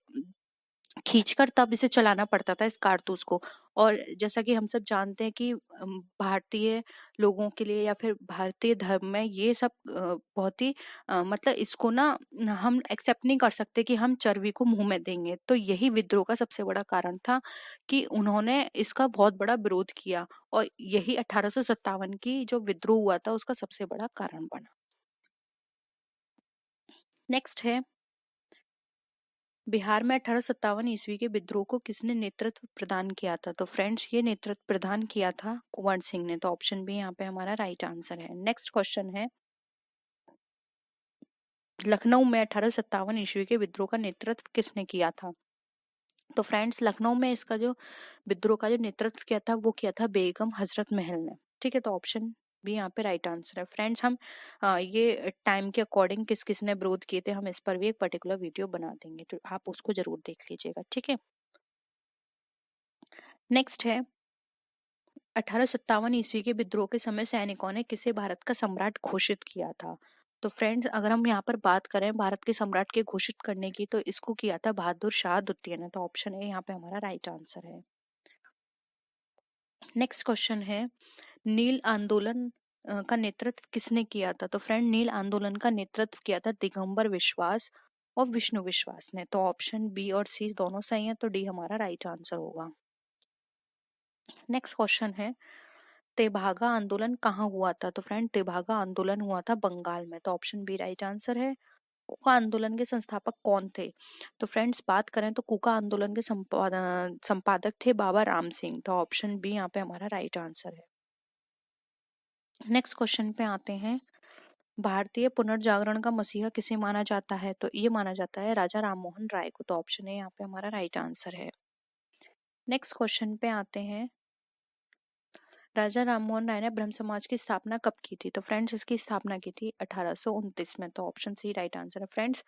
खींचकर तब इसे चलाना पड़ता था इस कारतूस को। और जैसा कि हम सब जानते हैं कि भारतीय लोगों के लिए या फिर भारतीय धर्म में ये सब बहुत ही मतलब इसको ना हम एक्सेप्ट नहीं कर सकते कि हम चर्बी को मुंह में देंगे। तो यही विद्रोह का सबसे बड़ा कारण था कि उन्होंने इसका बहुत बड़ा विरोध किया और यही 1857 की जो विद्रोह हुआ था उसका सबसे बड़ा कारण बना। नेक्स्ट है, बिहार में 1857 ईस्वी के विद्रोह को किसने नेतृत्व प्रदान किया था? तो फ्रेंड्स ये नेतृत्व प्रदान किया था कुंवर सिंह ने। तो ऑप्शन बी यहाँ पे हमारा राइट आंसर है। नेक्स्ट क्वेश्चन है, लखनऊ में 1857 ईस्वी के विद्रोह का नेतृत्व किसने किया था? तो फ्रेंड्स लखनऊ में इसका जो विद्रोह का जो नेतृत्व किया था वो किया था बेगम हजरत महल ने। ठीक है, तो ऑप्शन भी यहाँ पे राइट आंसर है। फ्रेंड्स हम ये टाइम के अकॉर्डिंग किस किस ने विरोध किए थे हम इस पर भी एक पर्टिकुलर वीडियो बना देंगे, तो आप उसको जरूर देख लीजिएगा। ठीक है, नेक्स्ट है, 1857 ईस्वी के विद्रोह के समय सैनिकों ने किसे भारत का सम्राट घोषित किया था? तो फ्रेंड्स अगर हम यहाँ पर बात करें भारत के सम्राट के घोषित करने की तो इसको किया था बहादुर शाह द्वितीय ने। तो ऑप्शन ए यहाँ पे हमारा राइट आंसर है। नेक्स्ट क्वेश्चन है, नील आंदोलन का नेतृत्व किसने किया था? तो फ्रेंड नील आंदोलन का नेतृत्व किया था दिगंबर विश्वास और विष्णु विश्वास ने। तो ऑप्शन बी और सी दोनों सही है, तो डी हमारा राइट आंसर होगा। नेक्स्ट क्वेश्चन है, तेभागा आंदोलन कहाँ हुआ था? तो फ्रेंड तेभागा आंदोलन हुआ था बंगाल में। तो ऑप्शन बी राइट आंसर है। कुका आंदोलन के संस्थापक कौन थे? तो फ्रेंड्स बात करें तो कुका आंदोलन के संपादक थे बाबा राम सिंह। तो ऑप्शन बी यहाँ पे हमारा राइट आंसर है। नेक्स्ट क्वेश्चन पे आते हैं, भारतीय पुनर्जागरण का मसीहा किसे माना जाता है? तो ये माना जाता है राजा राममोहन राय को। तो ऑप्शन ए यहाँ पे हमारा राइट आंसर है। नेक्स्ट क्वेश्चन पे आते हैं, राजा राममोहन राय ने ब्रह्म समाज की स्थापना कब की थी? तो फ्रेंड्स इसकी स्थापना की थी 1829 में। तो ऑप्शन सी राइट आंसर है। फ्रेंड्स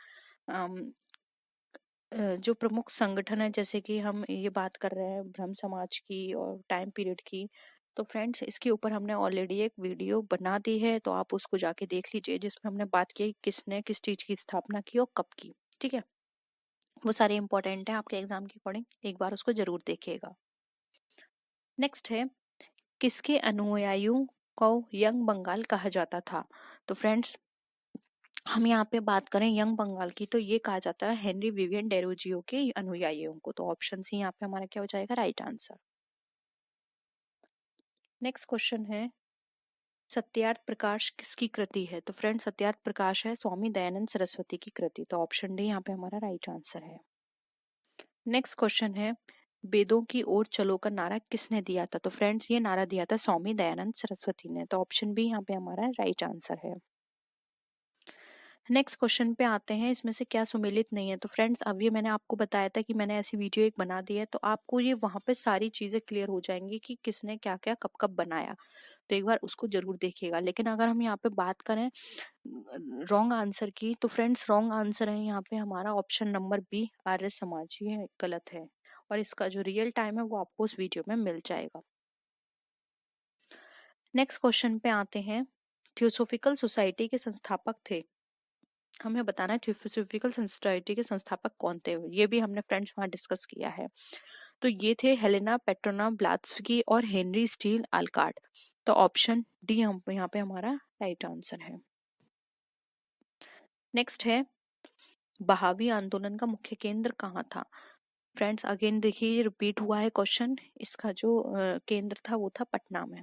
जो प्रमुख संगठन है जैसे कि हम ये बात कर रहे हैं ब्रह्म समाज की और टाइम पीरियड की, तो फ्रेंड्स इसके ऊपर हमने ऑलरेडी एक वीडियो बना दी है, तो आप उसको जाके देख लीजिए जिसमें हमने बात की किसने किस चीज की स्थापना की और कब की। ठीक है, वो सारे इंपॉर्टेंट है आपके एग्जाम के अकॉर्डिंग, एक बार उसको जरूर देखिएगा। नेक्स्ट है, किसके अनुयायियों को यंग बंगाल कहा जाता था? तो फ्रेंड्स हम यहाँ पे बात करें यंग बंगाल की, तो ये कहा जाता है हेनरी विवियन डेरोजियो के अनुयायियों को। तो ऑप्शन सी यहाँ पे हमारा क्या हो जाएगा, राइट आंसर। नेक्स्ट क्वेश्चन है, सत्यार्थ प्रकाश किसकी कृति है? तो फ्रेंड, सत्यार्थ प्रकाश है स्वामी दयानंद सरस्वती की कृति। तो ऑप्शन डी यहाँ पे हमारा राइट आंसर है। नेक्स्ट क्वेश्चन है, वेदों की ओर चलो का नारा किसने दिया था? तो फ्रेंड्स, ये नारा दिया था स्वामी दयानंद सरस्वती ने। तो ऑप्शन बी यहाँ पे हमारा राइट आंसर है। नेक्स्ट क्वेश्चन पे आते हैं, इसमें से क्या सुमेलित नहीं है? तो फ्रेंड्स, अब ये मैंने आपको बताया था कि मैंने ऐसी वीडियो एक बना दी है, तो आपको ये वहां पे सारी चीजें क्लियर हो जाएंगी कि किसने क्या क्या कब कब बनाया। तो एक बार उसको जरूर देखिएगा। लेकिन अगर हम यहाँ पे बात करें रॉन्ग आंसर की, तो फ्रेंड्स रॉन्ग आंसर है यहाँ पे हमारा option number B, Arya Samaj. ये गलत है, और इसका जो रियल टाइम है वो आपको उस वीडियो में मिल जाएगा। नेक्स्ट क्वेश्चन पे आते हैं, थियोसोफिकल सोसाइटी के संस्थापक थे, हमें बताना है थियोसोफिकल सोसाइटी के संस्थापक कौन थे। ये भी हमने फ्रेंड्स वहां डिस्कस किया है। तो ये थे हेलेना पेट्रोना ब्लात्स्की और हेनरी स्टील आलकाट। तो ऑप्शन डी हम यहाँ पे हमारा राइट आंसर है। नेक्स्ट है, बहावी आंदोलन का मुख्य केंद्र कहाँ था? फ्रेंड्स, अगेन देखिए रिपीट हुआ है क्वेश्चन। इसका जो केंद्र था वो था पटना में।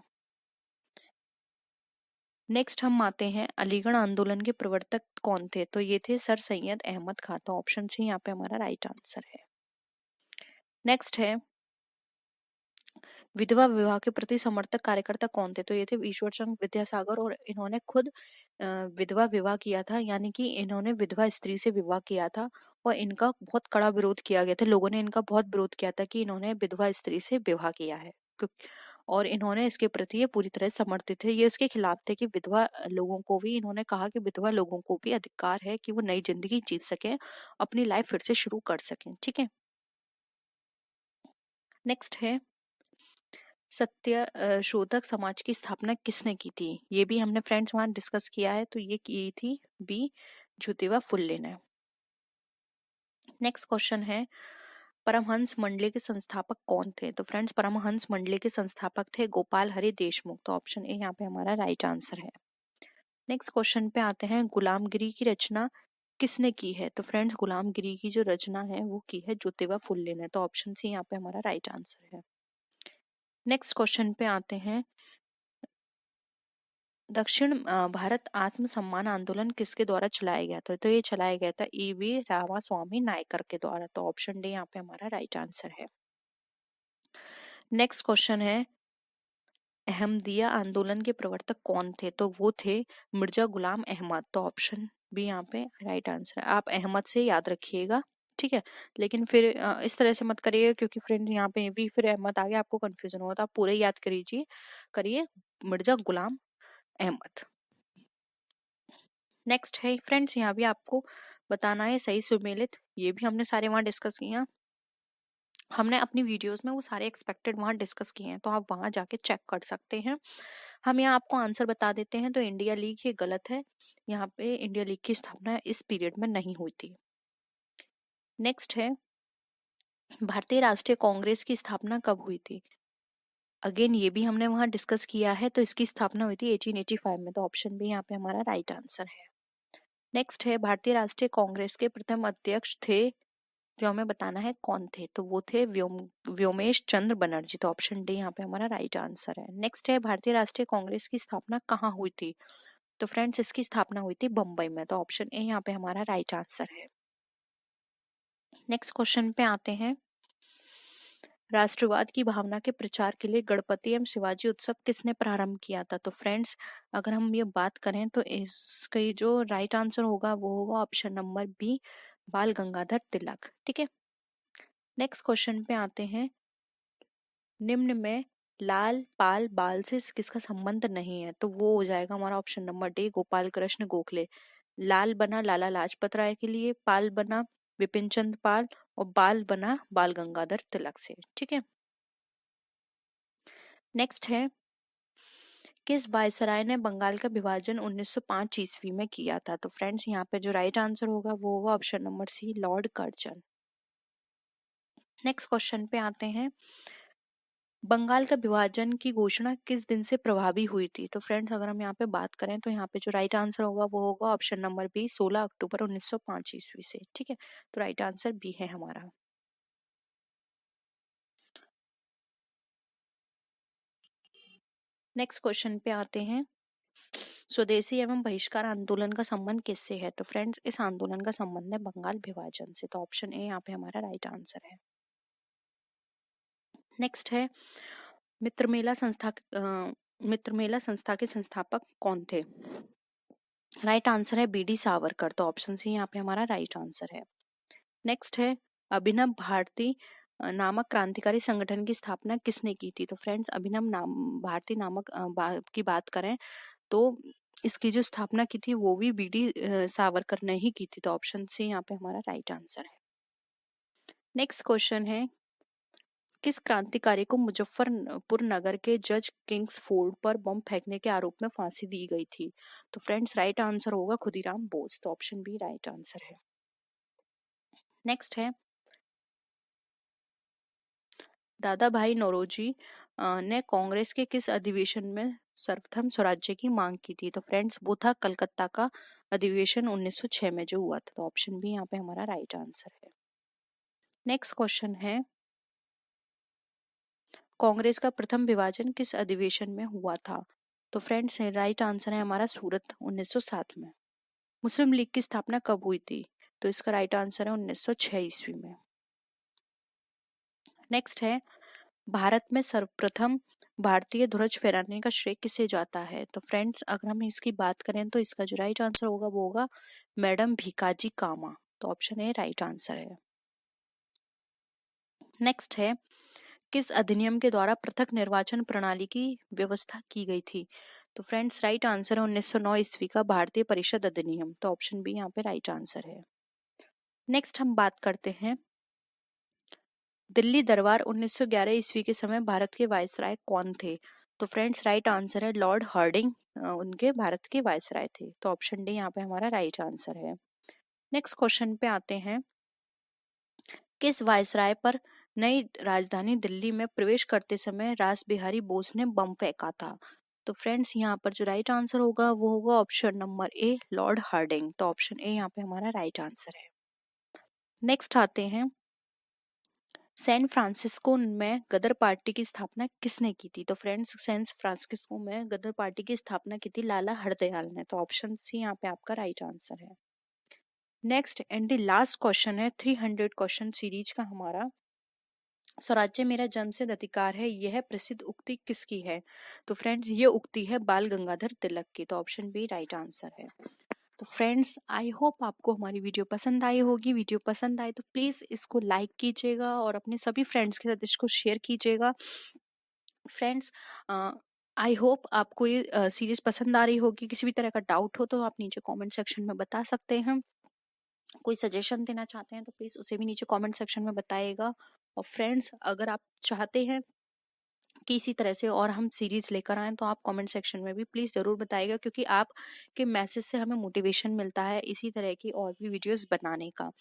नेक्स्ट हम आते हैं, अलीगढ़ आंदोलन के प्रवर्तक कौन थे? तो ये थे सर सैयद अहमद खान। तो ऑप्शन सी यहाँ पे हमारा राइट आंसर है। नेक्स्ट है, विधवा विवाह के प्रति समर्थक कार्यकर्ता कौन थे? तो ये थे ईश्वर चंद्र विद्यासागर, और इन्होंने खुद विधवा विवाह किया था, यानी कि इन्होंने विधवा स्त्री से विवाह किया था, और इनका बहुत कड़ा विरोध किया गया था। लोगों ने इनका बहुत विरोध किया था कि इन्होंने विधवा स्त्री से विवाह किया है, और इन्होंने इसके प्रति ये पूरी तरह समर्थित थे। ये इसके खिलाफ थे कि विधवा लोगों को भी, इन्होंने कहा कि विधवा लोगों को भी अधिकार है कि वो नई जिंदगी जी सकें, अपनी लाइफ फिर से शुरू कर सकें। ठीक है। नेक्स्ट है, सत्य शोधक समाज की स्थापना किसने की थी? ये भी हमने फ्रेंड्स वहां डिस्कस किया है। तो ये की थी बी, ज्योतिबा फुले ने। नेक्स्ट क्वेश्चन है, परमहंस मंडली के संस्थापक कौन थे? तो फ्रेंड्स, परमहंस मंडली के संस्थापक थे गोपाल हरि देशमुख। तो ऑप्शन ए यहाँ पे हमारा राइट आंसर है। नेक्स्ट क्वेश्चन पे आते हैं, गुलामगिरी की रचना किसने की है? तो फ्रेंड्स, गुलामगिरी की जो रचना है वो की है ज्योतिबा फुले ने। तो ऑप्शन सी यहाँ पे हमारा राइट आंसर है। नेक्स्ट क्वेश्चन पे आते हैं, दक्षिण भारत आत्मसम्मान आंदोलन किसके द्वारा चलाया गया था? तो ये चलाया गया था ईवी रामास्वामी नायकर के द्वारा। तो ऑप्शन डी यहाँ पे हमारा राइट आंसर है। नेक्स्ट क्वेश्चन है, अहमदिया आंदोलन के प्रवर्तक कौन थे? तो वो थे मिर्जा गुलाम अहमद। तो ऑप्शन बी यहाँ पे राइट आंसर है। आप अहमद से याद रखिएगा, ठीक है। लेकिन फिर इस तरह से मत करिएगा, क्योंकि फ्रेंड यहाँ पे भी फिर अहमद आ गया, आपको कंफ्यूजन होगा। तो आप पूरे याद करिए मिर्जा गुलाम अहमद। नेक्स्ट है फ्रेंड्स, यहाँ भी आपको बताना है सही सुमेलित। ये भी हमने सारे वहां डिस्कस किया, हमने अपनी वीडियोस में वो सारे एक्सपेक्टेड वहां डिस्कस किए हैं, तो आप वहां जाके चेक कर सकते हैं। हम यहाँ आपको आंसर बता देते हैं। तो इंडिया लीग ये गलत है, यहाँ पे इंडिया लीग की स्थापना इस पीरियड में नहीं हुई थी। नेक्स्ट है, भारतीय राष्ट्रीय कांग्रेस की स्थापना कब हुई थी? अगेन ये भी हमने वहां डिस्कस किया है। तो इसकी स्थापना हुई थी 1885 में। तो ऑप्शन बी यहाँ पे हमारा राइट आंसर है। नेक्स्ट है, भारतीय राष्ट्रीय कांग्रेस के प्रथम अध्यक्ष थे, जो हमें बताना है कौन थे। तो वो थे व्योमेश चंद्र बनर्जी। तो ऑप्शन डी यहाँ पे हमारा राइट आंसर है। नेक्स्ट है, भारतीय राष्ट्रीय कांग्रेस की स्थापना कहाँ हुई थी? तो फ्रेंड्स, इसकी स्थापना हुई थी बम्बई में। तो ऑप्शन ए यहाँ पे हमारा राइट आंसर है। नेक्स्ट क्वेश्चन पे आते हैं, राष्ट्रवाद की भावना के प्रचार के लिए गणपति एवं शिवाजी उत्सव किसने प्रारंभ किया था? तो फ्रेंड्स, अगर हम ये बात करें तो इसका जो राइट आंसर होगा वो होगा ऑप्शन नंबर बी, बाल गंगाधर तिलक। ठीक है। नेक्स्ट क्वेश्चन पे आते हैं, निम्न में लाल पाल बाल से किसका संबंध नहीं है? तो वो हो जाएगा हमारा option number D, Gopal Krishna Gokhale. Lal बना लाला लाजपत राय के लिए, पाल बना विपिन चंद्र पाल, और बाल बना बाल गंगाधर तिलक से। ठीक है। नेक्स्ट है, किस वायसराय ने बंगाल का विभाजन 1905 ईस्वी में किया था? तो फ्रेंड्स, यहाँ पे जो राइट आंसर होगा वो होगा option number C, Lord Curzon. Next question पे आते हैं, बंगाल का विभाजन की घोषणा किस दिन से प्रभावी हुई थी? तो फ्रेंड्स अगर हम यहाँ पे बात करें तो यहाँ पे जो राइट आंसर होगा वो होगा ऑप्शन नंबर बी, 16 अक्टूबर 1905 ईस्वी से। ठीक है, तो राइट आंसर बी है हमारा। नेक्स्ट क्वेश्चन पे आते हैं। स्वदेशी एवं बहिष्कार आंदोलन का संबंध किससे है? तो फ्रेंड्स इस आंदोलन का संबंध है बंगाल विभाजन से। तो ऑप्शन ए यहाँ पे हमारा राइट आंसर है। नेक्स्ट है मित्र मेला संस्था के संस्थापक कौन थे? राइट आंसर है बी.डी. सावरकर। तो ऑप्शन सी यहाँ पे हमारा राइट आंसर है। नेक्स्ट है अभिनव भारती नामक क्रांतिकारी संगठन की स्थापना किसने की थी? तो फ्रेंड्स अभिनव नाम भारती नामक की बात करें तो इसकी जो स्थापना की थी वो भी बी.डी. सावरकर ने ही की थी। तो ऑप्शन सी यहाँ पे हमारा राइट आंसर है। नेक्स्ट क्वेश्चन है किस क्रांतिकारी को मुजफ्फरपुर नगर के जज किंग्स फोर्ड पर बम फेंकने के आरोप में फांसी दी गई थी? तो फ्रेंड्स राइट आंसर होगा खुदीराम बोस। तो ऑप्शन बी राइट आंसर है। नेक्स्ट है दादा भाई नौरोजी ने कांग्रेस के किस अधिवेशन में सर्वप्रथम स्वराज्य की मांग की थी? तो फ्रेंड्स वो था कलकत्ता का अधिवेशन 1906 में जो हुआ था। तो ऑप्शन बी यहाँ पे हमारा राइट आंसर है। नेक्स्ट क्वेश्चन है कांग्रेस का प्रथम विभाजन किस अधिवेशन में हुआ था? तो फ्रेंड्स राइट आंसर है हमारा सूरत 1907 में। मुस्लिम लीग की स्थापना कब हुई थी? तो इसका राइट आंसर है 1906 ईस्वी में। नेक्स्ट है भारत में सर्वप्रथम भारतीय ध्वज फहराने का श्रेय किसे जाता है? तो फ्रेंड्स अगर हम इसकी बात करें तो इसका जो राइट आंसर होगा वो होगा मैडम भीकाजी कामा। तो ऑप्शन ए राइट आंसर है। नेक्स्ट है किस अधिनियम के द्वारा पृथक निर्वाचन प्रणाली की व्यवस्था की गई थी? तो फ्रेंड्स राइट आंसर है 1909 ईस्वी का भारतीय परिषद अधिनियम। तो ऑप्शन बी यहाँ पे राइट आंसर है। नेक्स्ट हम बात करते हैं दिल्ली दरबार 1911 ईस्वी के समय भारत के वायसराय कौन थे? तो फ्रेंड्स राइट आंसर है लॉर्ड हार्डिंग उनके भारत के वायसराय थे। तो ऑप्शन डी यहाँ पे हमारा राइट आंसर है। नेक्स्ट क्वेश्चन पे आते हैं किस वायसराय पर नई राजधानी दिल्ली में प्रवेश करते समय रास बिहारी बोस ने बम फेंका था? तो फ्रेंड्स यहाँ पर जो राइट आंसर होगा वो होगा option number A Lord Hardinge. तो ऑप्शन ए यहाँ पे हमारा राइट आंसर है। नेक्स्ट आते हैं सैन फ्रांसिस्को में गदर पार्टी की स्थापना किसने की थी? तो फ्रेंड्स सैन फ्रांसिस्को में गदर पार्टी की स्थापना की थी लाला हरदयाल ने। तो ऑप्शन सी यहाँ पे आपका राइट आंसर है। Next and the last question है 300 क्वेश्चन सीरीज का हमारा स्वराज्य मेरा जन्मसिद्ध अधिकार है यह प्रसिद्ध उक्ति किसकी है? तो फ्रेंड्स ये उक्ति है बाल गंगाधर तिलक की। तो ऑप्शन बी राइट आंसर है। तो फ्रेंड्स आई होप आपको हमारी वीडियो पसंद आई होगी। वीडियो पसंद आए तो प्लीज़ इसको लाइक कीजिएगा और अपने सभी फ्रेंड्स के साथ इसको शेयर कीजिएगा। फ्रेंड्स आई होप आपको ये सीरीज पसंद आ रही होगी। किसी भी तरह का डाउट हो तो आप नीचे कमेंट सेक्शन में बता सकते हैं। कोई सजेशन देना चाहते हैं तो प्लीज़ उसे भी नीचे कमेंट सेक्शन में बताइएगा। और फ्रेंड्स अगर आप चाहते हैं कि इसी तरह से और हम सीरीज लेकर आएँ तो आप कमेंट सेक्शन में भी प्लीज़ ज़रूर बताइएगा क्योंकि आपके मैसेज से हमें मोटिवेशन मिलता है इसी तरह की और भी वीडियोस बनाने का।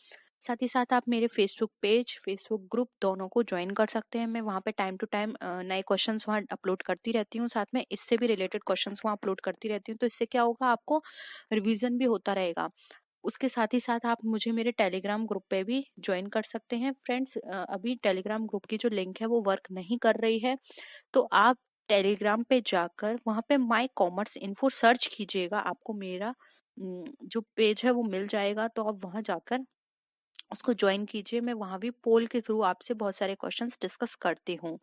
साथ ही साथ आप मेरे फेसबुक पेज फेसबुक ग्रुप दोनों को ज्वाइन कर सकते हैं। मैं वहाँ पे टाइम टू टाइम नए क्वेश्चंस वहाँ अपलोड करती रहती हूँ। साथ में इससे भी रिलेटेड क्वेश्चंस वहाँ अपलोड करती रहती हूँ। तो इससे क्या होगा आपको रिवीजन भी होता रहेगा। उसके साथ ही साथ आप मुझे मेरे टेलीग्राम ग्रुप पे भी ज्वाइन कर सकते हैं। फ्रेंड्स अभी टेलीग्राम ग्रुप की जो लिंक है वो वर्क नहीं कर रही है तो आप टेलीग्राम पे जाकर वहाँ पे माई कॉमर्स इन्फो सर्च कीजिएगा। आपको मेरा जो पेज है वो मिल जाएगा। तो आप वहाँ जाकर उसको ज्वाइन कीजिए। मैं वहाँ भी पोल के थ्रू आपसे बहुत सारे क्वेश्चंस डिस्कस करती हूँ।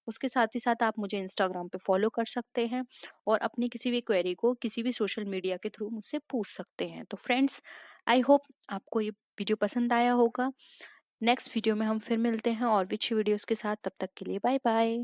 उसके साथ ही साथ आप मुझे इंस्टाग्राम पे फॉलो कर सकते हैं और अपनी किसी भी क्वेरी को किसी भी सोशल मीडिया के थ्रू मुझसे पूछ सकते हैं। तो फ्रेंड्स आई होप आपको ये वीडियो पसंद आया होगा। नेक्स्ट वीडियो में हम फिर मिलते हैं और भी अच्छी वीडियोस के साथ। तब तक के लिए बाय बाय।